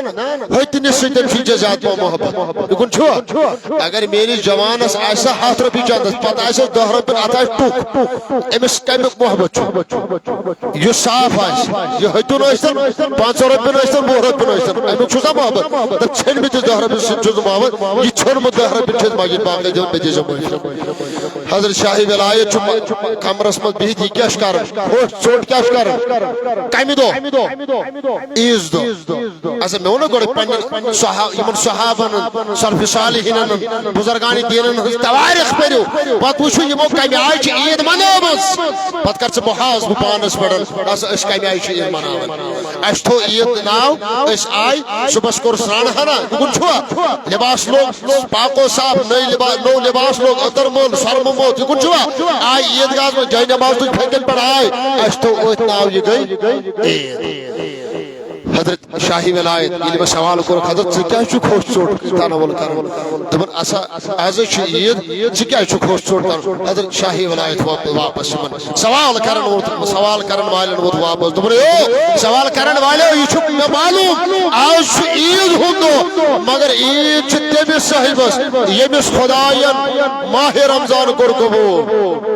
ہتنِس سۭتۍ چھُے ژےٚ زیادٕ پہم محبت یِکُن چھُوا اگر میٲنِس جوانس آسہِ 7 رۄپیہِ چندس پتہٕ آسٮ۪س 10 رۄپیُن اتھ آسہِ ٹُک أمِس کمیُک محبت چھُ یُس صاف آسہِ یہِ ہتُن ٲسۍتن 5 رۄپیُن ٲسۍتن 10 رۄپیُن ٲسۍتن امیُک چھُسا محبت دپ ژھیٚنمٕتِس 10 رۄپیہِ سۭتۍ چھُس محبت یہِ ژھیوٚنمُت 10 رۄپیُن چھُ مسجد باقٕے دِوان مےٚ دِیٖزیو معٲفی حضرت شاہ ولایت چھُ کمرس منٛز بِہِتھ یہِ کیاہ چھُ کران ہوٚٹ ژوٚٹ کیاہ چھُ کران کمہِ دۄہ عیٖذ دۄہ اچھا مےٚ ووٚن نا گۄڈٕ پننٮ۪ن یِمن صحابن سلفِ صالحیٖنن بُزرگانِ دیٖنن ہٕنٛز تواریٖخ پٔرِو پتہٕ وٕچھِو یِمو کمہِ آیہِ چھِ عیٖد منٲومٕژ پتہٕ کر ژٕ محاسبہٕ پانس پٮ۪ٹھ دپسا أسۍ کمہِ آیہِ چھِ عیٖد مناوان اَسہِ تھوٚو عیٖد ناو أسۍ آے صُبحس کوٚر سرٛان ہنا یِکُن چھُوا لباس لوگ پاکو صاف نوٚو لباس لوگ عطر مول سرمہٕ موت یِکُن چھُوا آے عیٖدگاہس منٛز جاے نماز تُج پھیٚکٮ۪ن پٮ۪ٹھ آے اَسہِ تھوٚو أتھۍ ناو یہِ گٔے عیٖد حضرت شاہی ولایت ییٚلہِ مےٚ سوال کوٚرُکھ حضرت ژٕ کیٛازِ چھُکھ ہوٚچھ ژوٚٹ تناول کران دوٚپُن آز حظ چھِ عیٖد ژٕ کیٛازِ چھُکھ ہوٚچھ ژوٚٹ کران حضرت شاہی ولایت واپس یِمن سوال کرن والٮ۪ن ووت واپس دوٚپُن او سوال کرن والیو یہِ چھُ مےٚ معلوٗم آز چھُ عیٖد ہُنٛد دۄہ مگر عیٖد چھِ تٔمِس صٲحبس ییٚمِس خۄداین ماہِ رمضان کوٚر قبوٗل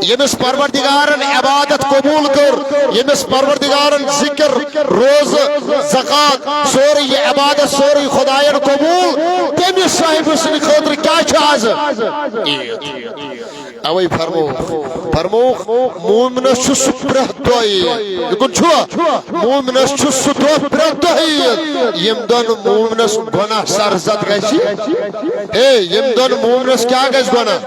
ییٚمِس پروردگارن عبادت قبوٗل کٔر ییٚمِس پروردگارن ذِکر روزٕ زکات سورُے یہِ عبادت سورُے خۄداین قبوٗل تٔمِس صٲحبہٕ سٕنٛدِ خٲطرٕ کیٛاہ چھُ آز عیٖد اوے فرمووُکھ مومنس چھُ سُہ پرٛٮ۪تھ دۄہ عیٖد یِکُن چھُوا مومنس چھُ سُہ دۄہ پرٛٮ۪تھ دۄہ عیٖد ییٚمہِ دۄہ نہٕ مومنس گۄناہ سرزد گژھِ ہے ییٚمہِ دۄہ نہٕ مومنس کیٛاہ گژھِ گۄناہ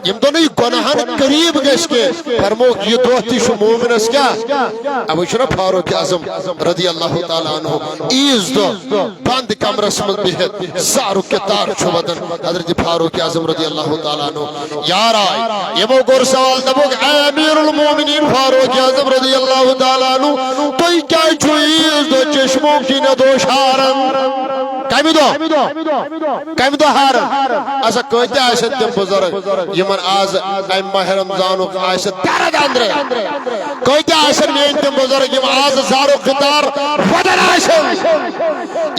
ییٚمہِ دۄہ نہٕ یہِ گۄناہن قریٖب گژھِ کینٛہہ فرمووُکھ یہِ دۄہ تہِ چھُ مومنس کیٛاہ اوے چھُنہ فاروق اعظم رضی اللہ تعالیٰ عنہ عیٖذ دۄہ بنٛد کمرس منٛز بِہِتھ زارُک کِتار چھُ ودان حضرت فاروق اعظم رضی اللہ تعالیٰ عنہ یار آے یِمو کوٚر سوال دوٚپُکھ اے امیر المومنین فاروق اعظم رضی اللہ تعالیٰ عنہ تُہۍ کیٛازِ چھُو عیٖذ دۄہ چشمو کِنۍ دوش ہاران کمہِ دۄہ ہاران اچھا کۭتیاہ آسن تِم بُزرگ یِمن آز امہِ ماہِ رمضانُک آسہِ درد اندرے کۭتیاہ آسن میٲنۍ تِم بُزرگ یِم آز زارُک خطار ودان آسن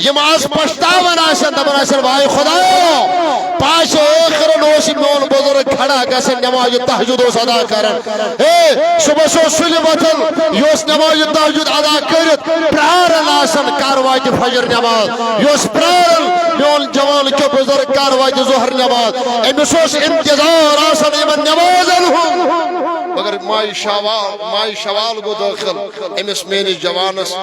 یِم آز پشتاوان آسن دپان آسن واے خۄدایا پاش ٲخرن اوس یہِ میون بُزرگ کھڑا گژھان نمازِ تہجد اوس ادا کران ہے صبحس اوس سُلہِ وۄتھان یہِ اوس نمازِ تہجد ادا کٔرِتھ پراران آسان کر واتہِ فجر نماز یہِ اوس پراران میون جوان کیٛاہ بُزرگ کر واتہِ ظہر نماز أمِس اوس انتظار آسان یِمن نمازن ہُنٛد مگر ماہِ شوال گوٚو دٲخل أمِس میٲنِس جوانس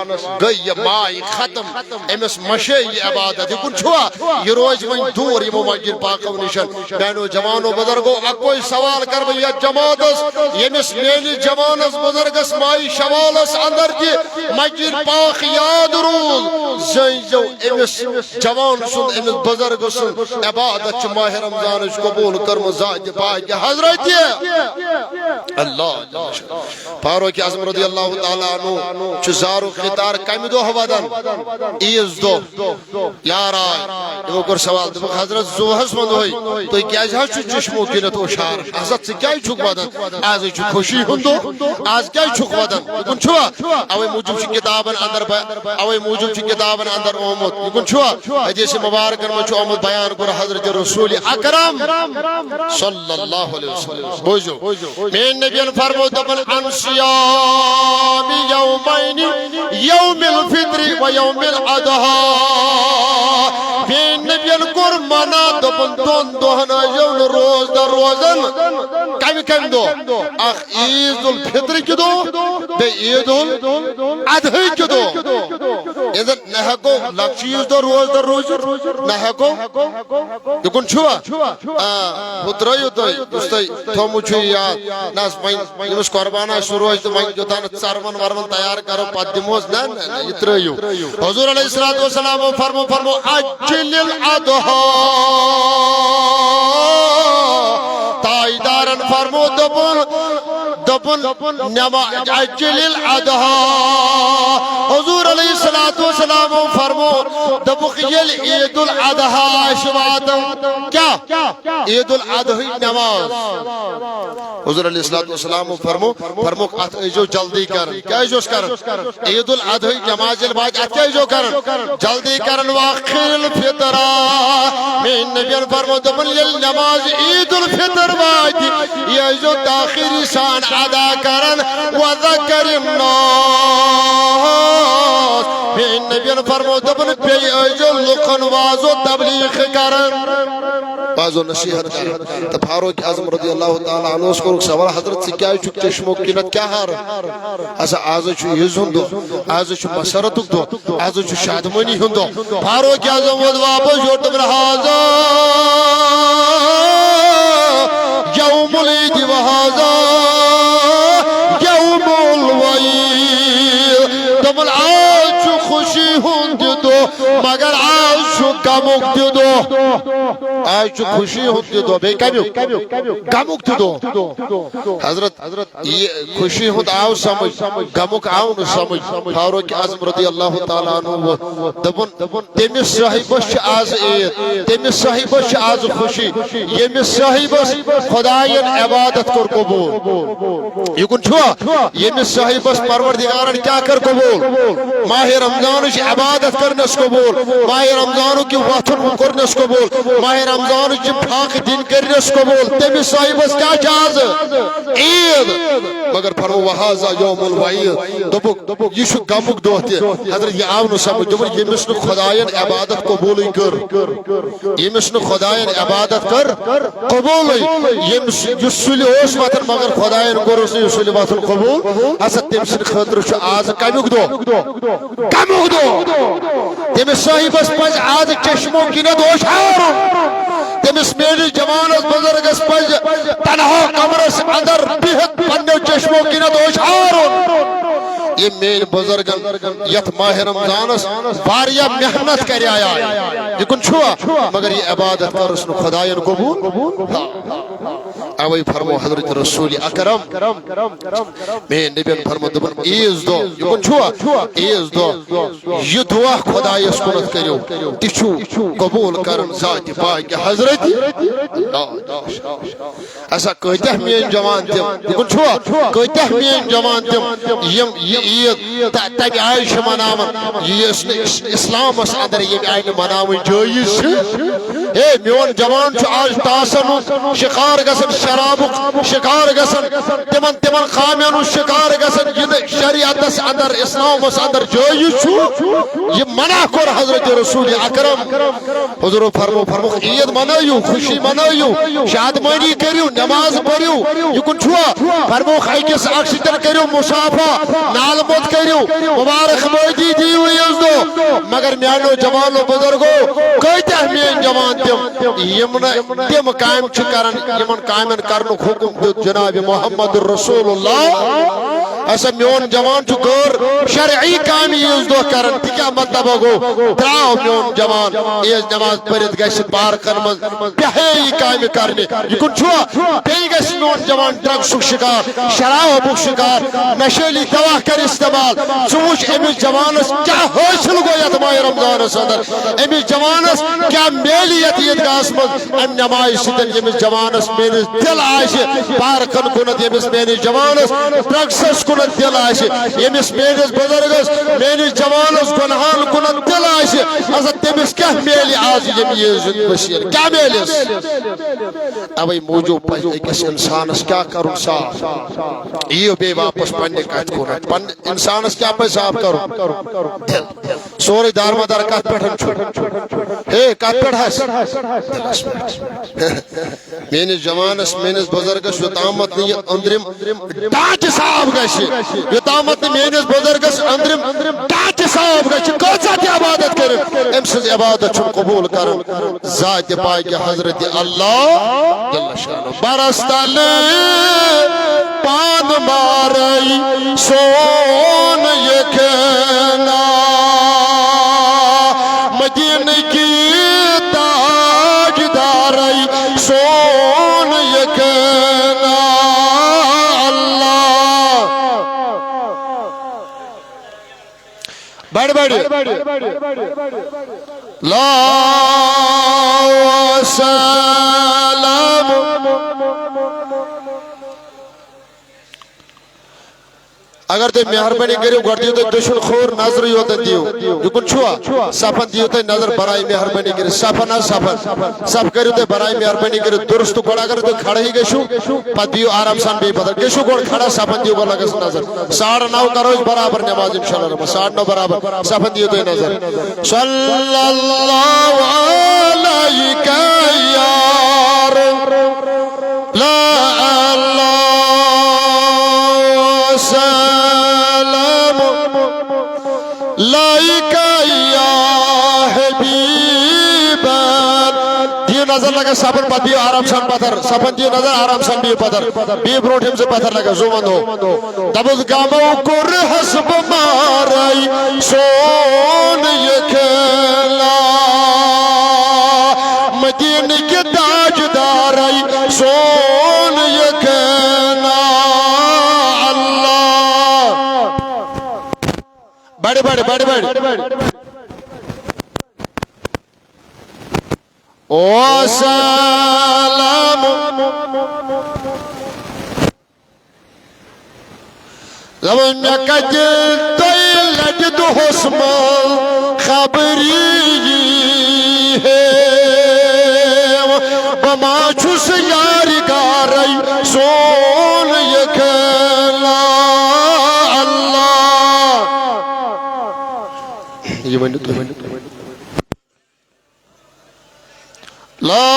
گٔے یہِ ماے ختم أمِس مشے یہِ عبادت یِکُن چھُوا یہِ روزِ وۄنۍ دوٗر یِمو مسجد پاکو نِشن میانیو جوانو بُزرگو اکوے سوال کرٕ بہٕ یتھ جماعتس ییٚمِس میٲنِس جوانس بُزرگس ماے شوالس اندر تہِ مسجد پاک یاد روٗد زٲنۍزیو أمِس جوان سُنٛد أمِس بُزرگ سُنٛد عبادت چھِ ماہِ رمضانٕچ قبوٗل کٔرمٕژ ذاتہِ پاکہِ حضرت اللہ فاروق اعظم رضی اللہ تعالیٰ عنہ چھُ زارُک خطار کمہِ دۄہ ودان عیٖذ دۄہ یار آے یِمو کوٚر سوال دوٚپُکھ حضرت ظُہرس منٛز ہوے تُہۍ کیٛازِ حظ چھُو چشمو کِنٮ۪تھ اوشار حضرت ژٕ کیٛازِ چھُکھ ودان آزے چھُ خوشی ہُنٛد دۄہ آز کیٛازِ چھُکھ ودان یِکُن چھُوا اوے موٗجوٗب چھُ کِتابن اندر آمُت یِکُن چھُوا حدیث مبارکن منٛز چھُ آمُت بیان کوٚر حضرت رسول اکرم صلی اللہ علیہ وسلم بوٗزِو میٲنۍ نبیَن فرموو دوٚپُن ان صیام یومین یوم الفطر و یوم الاضحیٰ میٲنۍ نبیَن کوٚر منع دوٚپُن دۄن دۄہن ٲسۍزیو نہٕ روزدر روزان کمہِ دۄہ اکھ عیٖد الفطر کہِ دۄہ بیٚیہِ عیٖد الاضحیٰ کہِ دۄہ نہ ہٮ۪کو لۄکچہِ عیٖذ دۄہ روزدر روٗزِتھ نہ ہٮ۪کو یِکُن چھُوا ہُہ ترٲیِو تُہۍ یُس تۄہہِ تھوٚمُت چھُ یاد نہ حظ وۄنۍ ییٚمِس قۄربان آسہِ سُہ روزِ تہٕ وۄنۍ یوٚتانۍ ژرمن ورمن تیار کرو پتہٕ دِمہوس نہ یہِ ترٲیِو حضوٗر علیہ الصلوٰتُ وسلامو فرموو عجل الاضحیٰ تائیدارن فرمو دبن نماز عجل الاضحى حضور علیہ السلام فرمو دبک یل عید الاضحى شواتم کیا عید الاضحى نماز حضور علیہ السلام فرمو ات ایجو جلدی کرن کیا ایجوس کرن عید الاضحى نماز الباج ات کیا ایجو کرن جلدی کرن واخر الفطر میں نبی فرمو دبن یل نماز عید الفطر باج یہ ایجو تاخیری شان ادا کرن وذکر الناس میں نبی فرمو دبن پی ایجو لکن وازو تبلیغ کرن بازو نصیحت کرن تو فاروق اعظم رضی اللہ تعالی عنہ اس کو سوال حضرت سے کیا چک چشمو کنت کیا ہار ایسا آزو یز ہندو آزو مسرت دو آزو شادمانی ہندو فاروق اعظم ود واپس جوڑ رہا یوم العید وہذا یوم الوعید دمل آج خوشی ہند دو مگر آج غمک دو آج خوشی ہند دو بے غمک دو حضرت یہ خوشی ہند آو سمجھ غمک آو نہ سمجھ فاروق اعظم رضی اللہ تعالیٰ عنہ دبن تمس صاحبس آز عید تمس صاحبس آز خوشی یمس صاحبس خدائین عبادت کر قبول یہ کن چھوا یمس صاحبس پروردگارن کیا کر قبول ماہ رمضان کی عبادت کرنس قبول ماہ رمضان کی وطن کرنس قبول ماہ رمضان کی پاک دن کرنس قبول تمس صاحبس کیا چاز عید مگر فرمو وہازا یوم الوعید دبک یہ شو غمک دو حضرت یہ آو نہ سمجھ دبن یمس نہ خدائین عبادت قبول کر یمس نہ خدائین عبادت کر قبول یمس یسلی اوس وطن مگر خدائین گورس یسلی وطن قبول اسا تمس خاطر چھ آز کمیک دو تمس صاحبس پز آز چشمو کنت ہوشار تمس میری جوانس بزرگس پز تنہا کمرس اندر بہت پنو چشمو کنت ہوشار یہ میل بزرگن یت ماہ رمضانس واریا محنت کر آیا یہ کن چھوا مگر یہ عبادت کر اس نے خدایان قبول اوئی فرمو حضرت رسول اکرم میں نبی فرمو دبن ایز دو یہ کن چھوا ایز دو یہ دعا خدای اس کنت کریو تیچو قبول کرن ذات پاک حضرت ایسا کہتا ہمیں جوان تیم یہ کن چھوا کہتا ہمیں جوان تیم یہ عید تب آئیش مناون یہ اسلام اس اندر یہ آئین مناون جائز اے میون جوان چھو آج تاسن شکار گسن شرابک شکار گسن تمن خامیانو شکار گسن یہ شریعت اس اندر اسلام اس اندر جائز چھو یہ منع کر حضرت رسول اکرم حضور فرمو عید منائیو خوشی منائیو شادمانی کریو نماز پڑھیو یہ کن چھوا فرمو خیکس اکسیتر کریو مسافہ نالمت کریو مبارک موجی دیو یزدو مگر میانو جوانو بزرگو کہتا ہمیں جوان تم قائم چکرن یمن قائمن کرنو حکم جناب محمد رسول اللہ ایسا میون جوان چو گر شرعی کامی یزدو کرن تکیا مطلب گو دراؤ میون جوان ایز نماز پرد گیسی پار کرمز بہی کامی کرنے یہ کن چھوا بہی گیسی میون جوان ڈرگ سک شکار شراب بک شکار نشیلی دوا کر استعمال سوچ امیس جوانس کیا حاصل گو یا تمہائی رمضان صدر امیس جوانس کیا میلیت عیدگاہ مز ام نمائی ستن امیس جوانس میرے دل آئیشی پارکن کنت امیس میرے جوانس ڈرگسس کنت دل آئیشی امیس میرے بزرگس میرے جوانس گنہان کنت دل آئیشی حضرت امیس کیا میلی آزی جمیز بشیر کیا میلیس اوی موجو پہلے ایکس انسانس کیا کرن صاف یہ بے واپس پڑھنے کا کنت انسانس کیا پہ صاف کرن دل سوری دار مدار کات پیٹھن چھوڑ اے کات پیٹھ ہس مینس جوانس مینس بزرگس یوتامت نی اندرم ڈانچ صاف گشی یوتامت نی مینس بزرگس اندرم ڈانچ صاف گشی کوزا دی عبادت کرن ام سز عبادت چھن قبول کرن ذات پاک حضرت اللہ جل شانہ برستل پان مارئی سون یکنا مدین کی تاج دارئی سون یکنا بڑھ لا سلام اگر تے مہربانی کریو گھر دیو تے دشمن خور نظر یوتن دیو یکن چھوا صفن دیو تے نظر برائی مہربانی کریو صفن صف کریو تے برائی مہربانی کریو درست گھڑا کرو تے کھڑا ہی گشو پا دیو آرام سان بھی پتر گشو گھڑ کھڑا صفن دیو گھڑا گس نظر 9:30 کرو اس برابر نماز انشاءاللہ 9:30 برابر صفن دیو تے نظر صلی اللہ علیہ یار لا اللہ لائکا یا حبیبا دیو نظر لگا سابن پا دیو آرام سان پتر سابن دیو نظر آرام سان بیو پتر بیو بروٹھیم سے پتر لگا زومن ہو دبز گامو کر حسب مارائی سون یکلا مدین کی تاج دارائی سون یکلا بڑے او سلام زمان میں کجل توی لجد حسم خبری ہے بما چھس یاری گارائی سون یکلا لا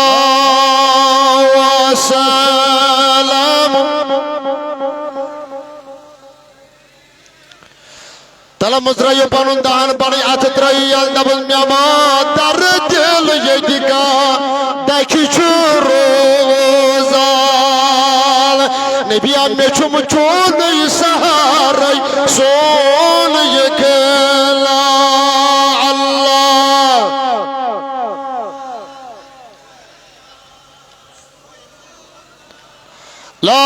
سلام تلا مزرعی پانون دہان پانی آتت رہی دبل میاما در دل یدکا دیکھی چھو روزال نبی آمی چھو مچھو نئی سہارائی سون یکلا لا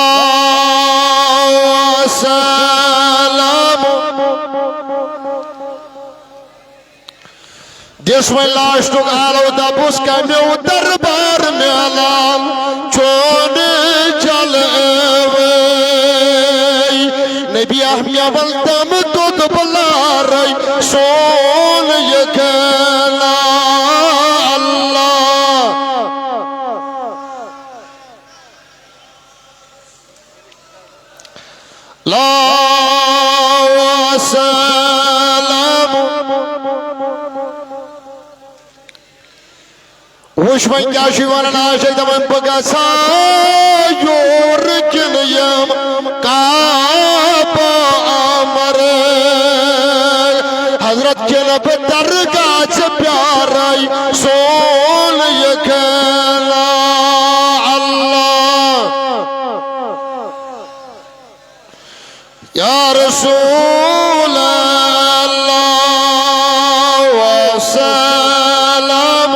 سلام دیش میں لاشتو گالو دبوس کمیو دربار میں علام چونے جلوئی نبی احمی اول دم تو دبلا رئی سون یکلا لا سلام وش من جاشي وانا ناشي دمان بگا سايور كنيم قابا عمر حضرت جنب درگاہ سے پیارائی سول یکلا یا رسول اللہ وسلام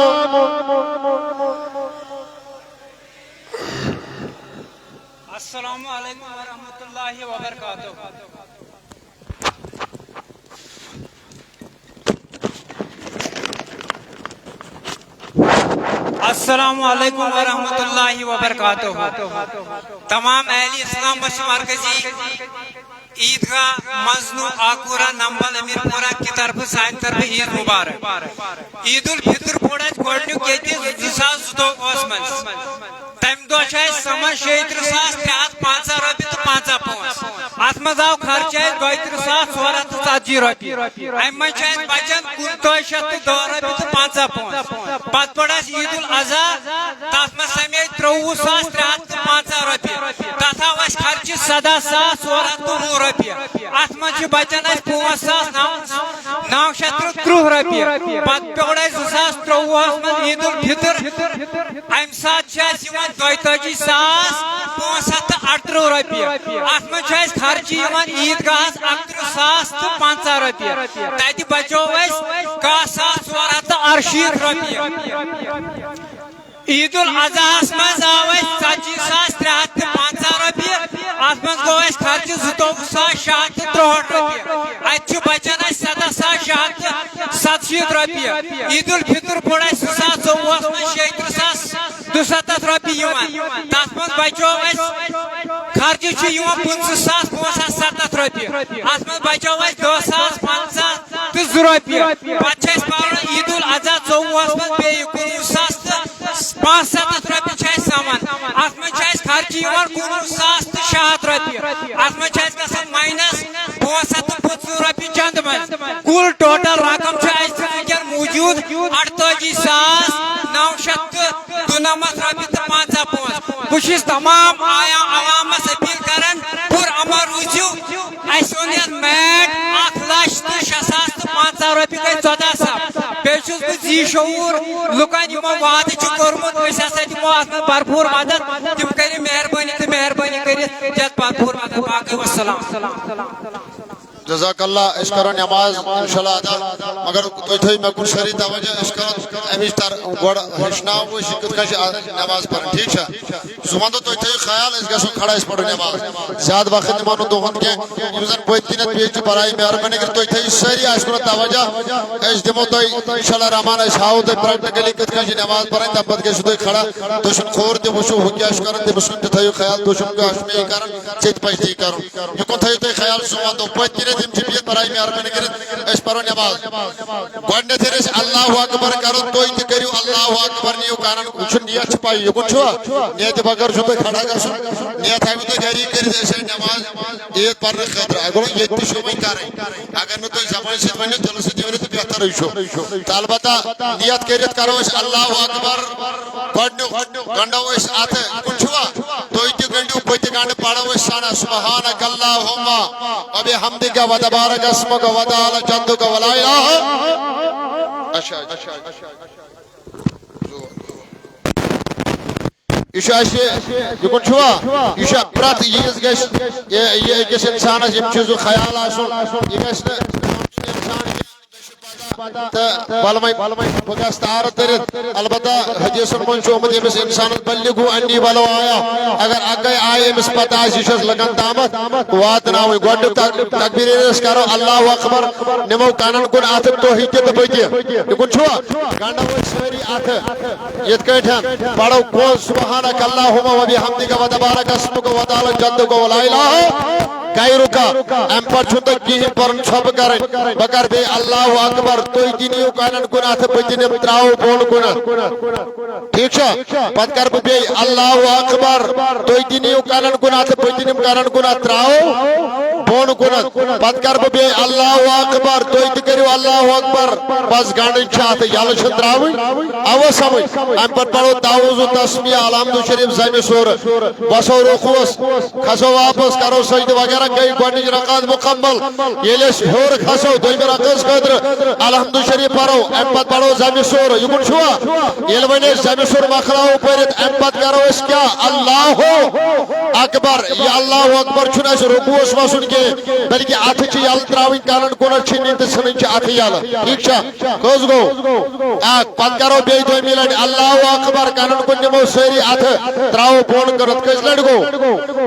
السلام علیکم ورحمۃ اللہ وبرکاتہ السلام علیکم ورحمۃ اللہ وبرکاتہ تمام اہل اسلام بخش مرکزی عیدگاہ مزنو آکورا نمبل امیر پورا کی طرف سائن طرف عید مبارک عید الفطر پوڑا گوڑنیو کہتی 2022 من تم دو چاہے سمن 36,350 روپی تو 5 اتمز آو خرچ ہے 32,440 روپی ایم چاہے بچن 29,2 روپی تو 5 پت پڑا عید الاضحیٰ تات میں سمیت 23,350 روپی تات آواز خرچ 17,490 روپی اتمز بچن 5,930 روپی پت پڑا 2023 من عید الفطر ایم سات چاہے 32,518 روپی اتمز چاہے خرچ عیدگاہ 31,050 روپی تاتی بچو 10,480 روپی عید الاضحیٰ مز آو 40,350 روپی ات مز گو خرچ 22,663 روپی ات بچان 7,600 رۄپیہِ عید الفطر پوٚر اَسہِ 2024 منٛز 72,270 رۄپیہِ یِوان تَتھ منٛز بچو اَسہِ خرچہٕ چھُ یِوان 25,570 رۄپیہِ اَتھ منٛز بچو اَسہِ 10,050 رۄپیہِ پتہٕ چھِ اَسہِ پرُن عید الاضحیٰ 24 منٛز بیٚیہِ 19,570 رۄپیہِ چھِ اَسہِ سمان اَتھ منٛز چھِ اَسہِ خرچہٕ یِوان 19,600 رۄپیہِ اَتھ منٛز چھِ اَسہِ گژھان ماینس 550 رۄپیہِ چندٕ منٛز کُل ٹوٹل رقم چھُ اَسہِ وٕنکٮ۪ن موٗجوٗد 48,992 رۄپیہِ تہٕ 50 پونٛسہٕ بہٕ چھُس تمام عوامس اپیٖل کران پُر امر روٗزِو اَسہِ اوٚن یتھ میٹ 1,06,50 رۄپیہِ گٔے 14,000 بیٚیہِ چھُس بہٕ زی شعوٗر لُکن یِمو وعدٕ چھُ کوٚرمُت أسۍ ہسا دِمو اتھ منٛز بھرپوٗر مدد تِم کٔرِو مہربٲنی تہٕ مہربٲنی کٔرِتھ یتھ بھرپوٗر مدد باقٕے وسلام جزاک اللہ اس کرو نماز انشاءاللہ ادا مگر تُہۍ تھٲیِو مےٚ کُن سٲری توجہ أسۍ کرو امِچ گۄڈٕ ہیٚچھناوو أسۍ یہِ کِتھ کٔنۍ چھِ نماز پرٕنۍ ٹھیٖک چھا سُہ وَنو تُہۍ تھٲیِو خیال أسۍ گژھو کھڑا أسۍ پرو نماز زیادٕ وقت دِمو نہٕ دۄہن کینٛہہ یِم زن پٔتۍ کِنٮ۪تھ بیٚیہِ چھِ براے مہربٲنی کٔرِتھ تُہۍ تھٲیِو سٲری اَسہِ کُن توجہ أسۍ دِمو تۄہہِ انشاءاللہ رحمان أسۍ ہاوو تۄہہِ پرٛیکٹِکلی کِتھ کٔنۍ چھِ نماز پرٕنۍ تَمہِ پتہٕ گٔژھِو تُہۍ کھڑا تُہۍ چھُنہٕ کھوٚر تہِ وٕچھِو ہُہ کیٛاہ چھُ کران تٔمِس کُن تہِ تھٲیِو خیال تُہۍ چھُنہٕ کانٛہہ چھُ مے کران ژےٚ تہِ پزِ تی کرُن یِکُن تھٲیِو تُہۍ خیال سُہ وَنو پٔتۍ کِنٮ۪تھ یِم چھِ بِہِتھ براے مہربٲنی کٔرِتھ أسۍ پرو نماز گۄڈٕنیتھ ییٚلہِ أسۍ اللہ اکبر کرو تُہۍ تہِ کٔرِو اللہ اکبر نِیِو کانن وٕچھُن نیت چھِ پاے یِکُن چھُوا نیتہِ بغٲر چھُو تۄہہِ کھڑا گژھُن نیت ہیٚکِو تُہۍ گری کٔرِتھ أسۍ نماز عیٖد پرنہٕ خٲطرٕ گوٚو ییٚتہِ تہِ چھُو وۄنۍ کرٕنۍ اگر نہٕ تُہۍ زبٲنۍ سۭتۍ ؤنِو دِلہٕ سۭتۍ ؤنِو تہٕ بہترٕے چھُ تہٕ البتہ نیت کٔرِتھ کرو أسۍ اللہ اکبر گۄڈٕنیُک گنڈو أسۍ اَتھٕ یِکُن چھُوا تُہۍ تہِ گنڈِو بہٕ تہِ گنڈٕ پرو أسۍ سنہ سبحانک اللہُمہ وبحمدک وتبارک اسمک وتعالى جدک ولا الہ یہ یِکُن چھُوا یہِ چھُ پرٛٮ۪تھ ییٖژ گژھِ یہِ أکِس اِنسانس ییٚمہِ چیٖزُک خیال آسُن یہِ گژھِ نہٕ بلمے بہٕ گژھٕ تارٕ تٔرِتھ البتہ حدیثن منٛز چھُ آمُت ییٚمِس اِنسانس بلِغو انی ولو آیا اگر اکے آیہِ أمِس پتہ آسہِ یہِ چھُس لگان تامتھ واتناوٕنۍ گۄڈٕنیُک تکبیٖر ییٚلہِ أسۍ کرو اللہ اکبر نِمو کانن کُن اَتھٕ تُہۍ تہِ تہٕ بہٕ تہِ یِکُن چھُوا گنڈو أسۍ سٲری اَتھٕ یِتھ کٲٹھۍ پرو قول سبحانک اللہُمہ وبحمدک وتبارک اسمک وتعالى جدک ولا الہ غیرک امہِ پتہٕ چھُنہٕ تۄہہِ کِہیٖنۍ پرُن ژھۄپہٕ کرٕنۍ بہٕ کرٕ بیٚیہِ اللہ اکبر تُہۍ تہِ نِیِو کانن کُن اَتھٕ بہٕ تہِ نِمہٕ تراوو بۄن کُنتھ ٹھیٖک چھا پتہٕ کرٕ بہٕ بیٚیہِ اللہ اکبر تُہۍ تہِ نِیِو کانن کُن اَتھٕ بہٕ تہِ نِمہٕ کانن کُن اَتھٕ تراوو بۄن کُنتھ پتہٕ کرٕ بہٕ بیٚیہِ اللہ اکبر تُہۍ تہِ کٔرِو اللہ اکبر بس گنڈٕنۍ چھِ اَتھٕ یلہٕ چھِ تراوٕنۍ آوا سمجھ امہِ پتہٕ پرو تعوُذ تسمیہ الحمدُ شریف زمہِ سورٕ بسو رُکوٗوس کھسو واپس کرو سجدٕ وغیرہ گٔے گۄڈنِچ رکعت مُکمل ییٚلہِ أسۍ ہیوٚر کھسو دوٚیمہِ رکعتس خٲطرٕ الحمدُ شریف پرو امہِ پتہٕ پرو زمہِ سورٕ یِکُن چھُوا ییٚلہِ وۄنۍ أسۍ زمہِ سور مۄکلاوو پٔرِتھ امہِ پتہٕ کرو أسۍ کیٛاہ اللہ اکبر یہِ اللہ اکبر چھُنہٕ اَسہِ رُکوٗوس وسُن کینٛہہ بلکہِ اَتھٕ چھِ یلہٕ تراوٕنۍ کانن کُنتھ چھِنٕنۍ تہٕ ژھٕنٕنۍ چھِ اَتھٕ یلہٕ ٹھیٖک چھا کٔژ گوٚو اکھ پتہٕ کرو بیٚیہِ دوٚیمہِ لٹہِ اللہ اکبر کانن کُن نِمو سٲری اَتھٕ تراوو بۄن کٔرِتھ کٔژِ لٹہِ گوٚو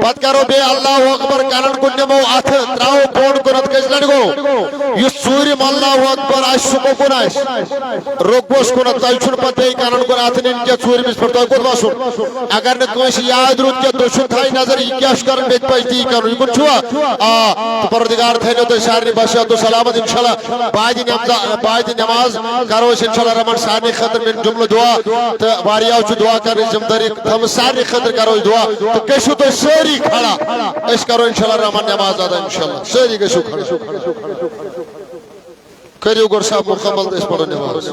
پتہٕ کرو بیٚیہِ اللہ اکبر کانن کُن نِمو اَتھٕ تراوو بۄن کٔرِتھ کٔژِ لٹہِ گوٚو یُس ژوٗرِم اللہ اکبر آسہِ سُہ کُن آسہِ رۄکوَس کُنتھ تۄہہِ چھُنہٕ پتہٕ بیٚیہِ کانن کُن اَتھٕ نِنۍ کینٛہہ ژوٗرمِس پٮ۪ٹھ تۄہہِ کوٚت وسُن اگر نہٕ کٲنٛسہِ یاد روٗد کینٛہہ تُہۍ چھُنہٕ تھایہِ نظر یہِ کیٛاہ چھُ کرُن مےٚ تہِ پزِ تی کرُن یِکُن چھُوا تہٕ پروردگار تھٲینو تۄہہِ سارنٕے بصیحت و سلامت انشاءاللہ بعدِ نماز کرو أسۍ انشاءاللہ رحمان سارنٕے خٲطرٕ میٲنۍ جملہٕ دعا تہٕ واریاہو چھِ دعا کرنٕچ ذمہٕ دٲری تھٲومٕژ سارنٕے خٲطرٕ کرو أسۍ دعا تہٕ گٔژھِو تُہۍ سٲری کھڑا أسۍ کرو انشاءاللہ رحمان نماز ادا انشاءاللہ سٲری گٔژھِو کھڑا کٔرِو گۄڈٕ صاحب مُکمل تہٕ أسۍ پرو نماز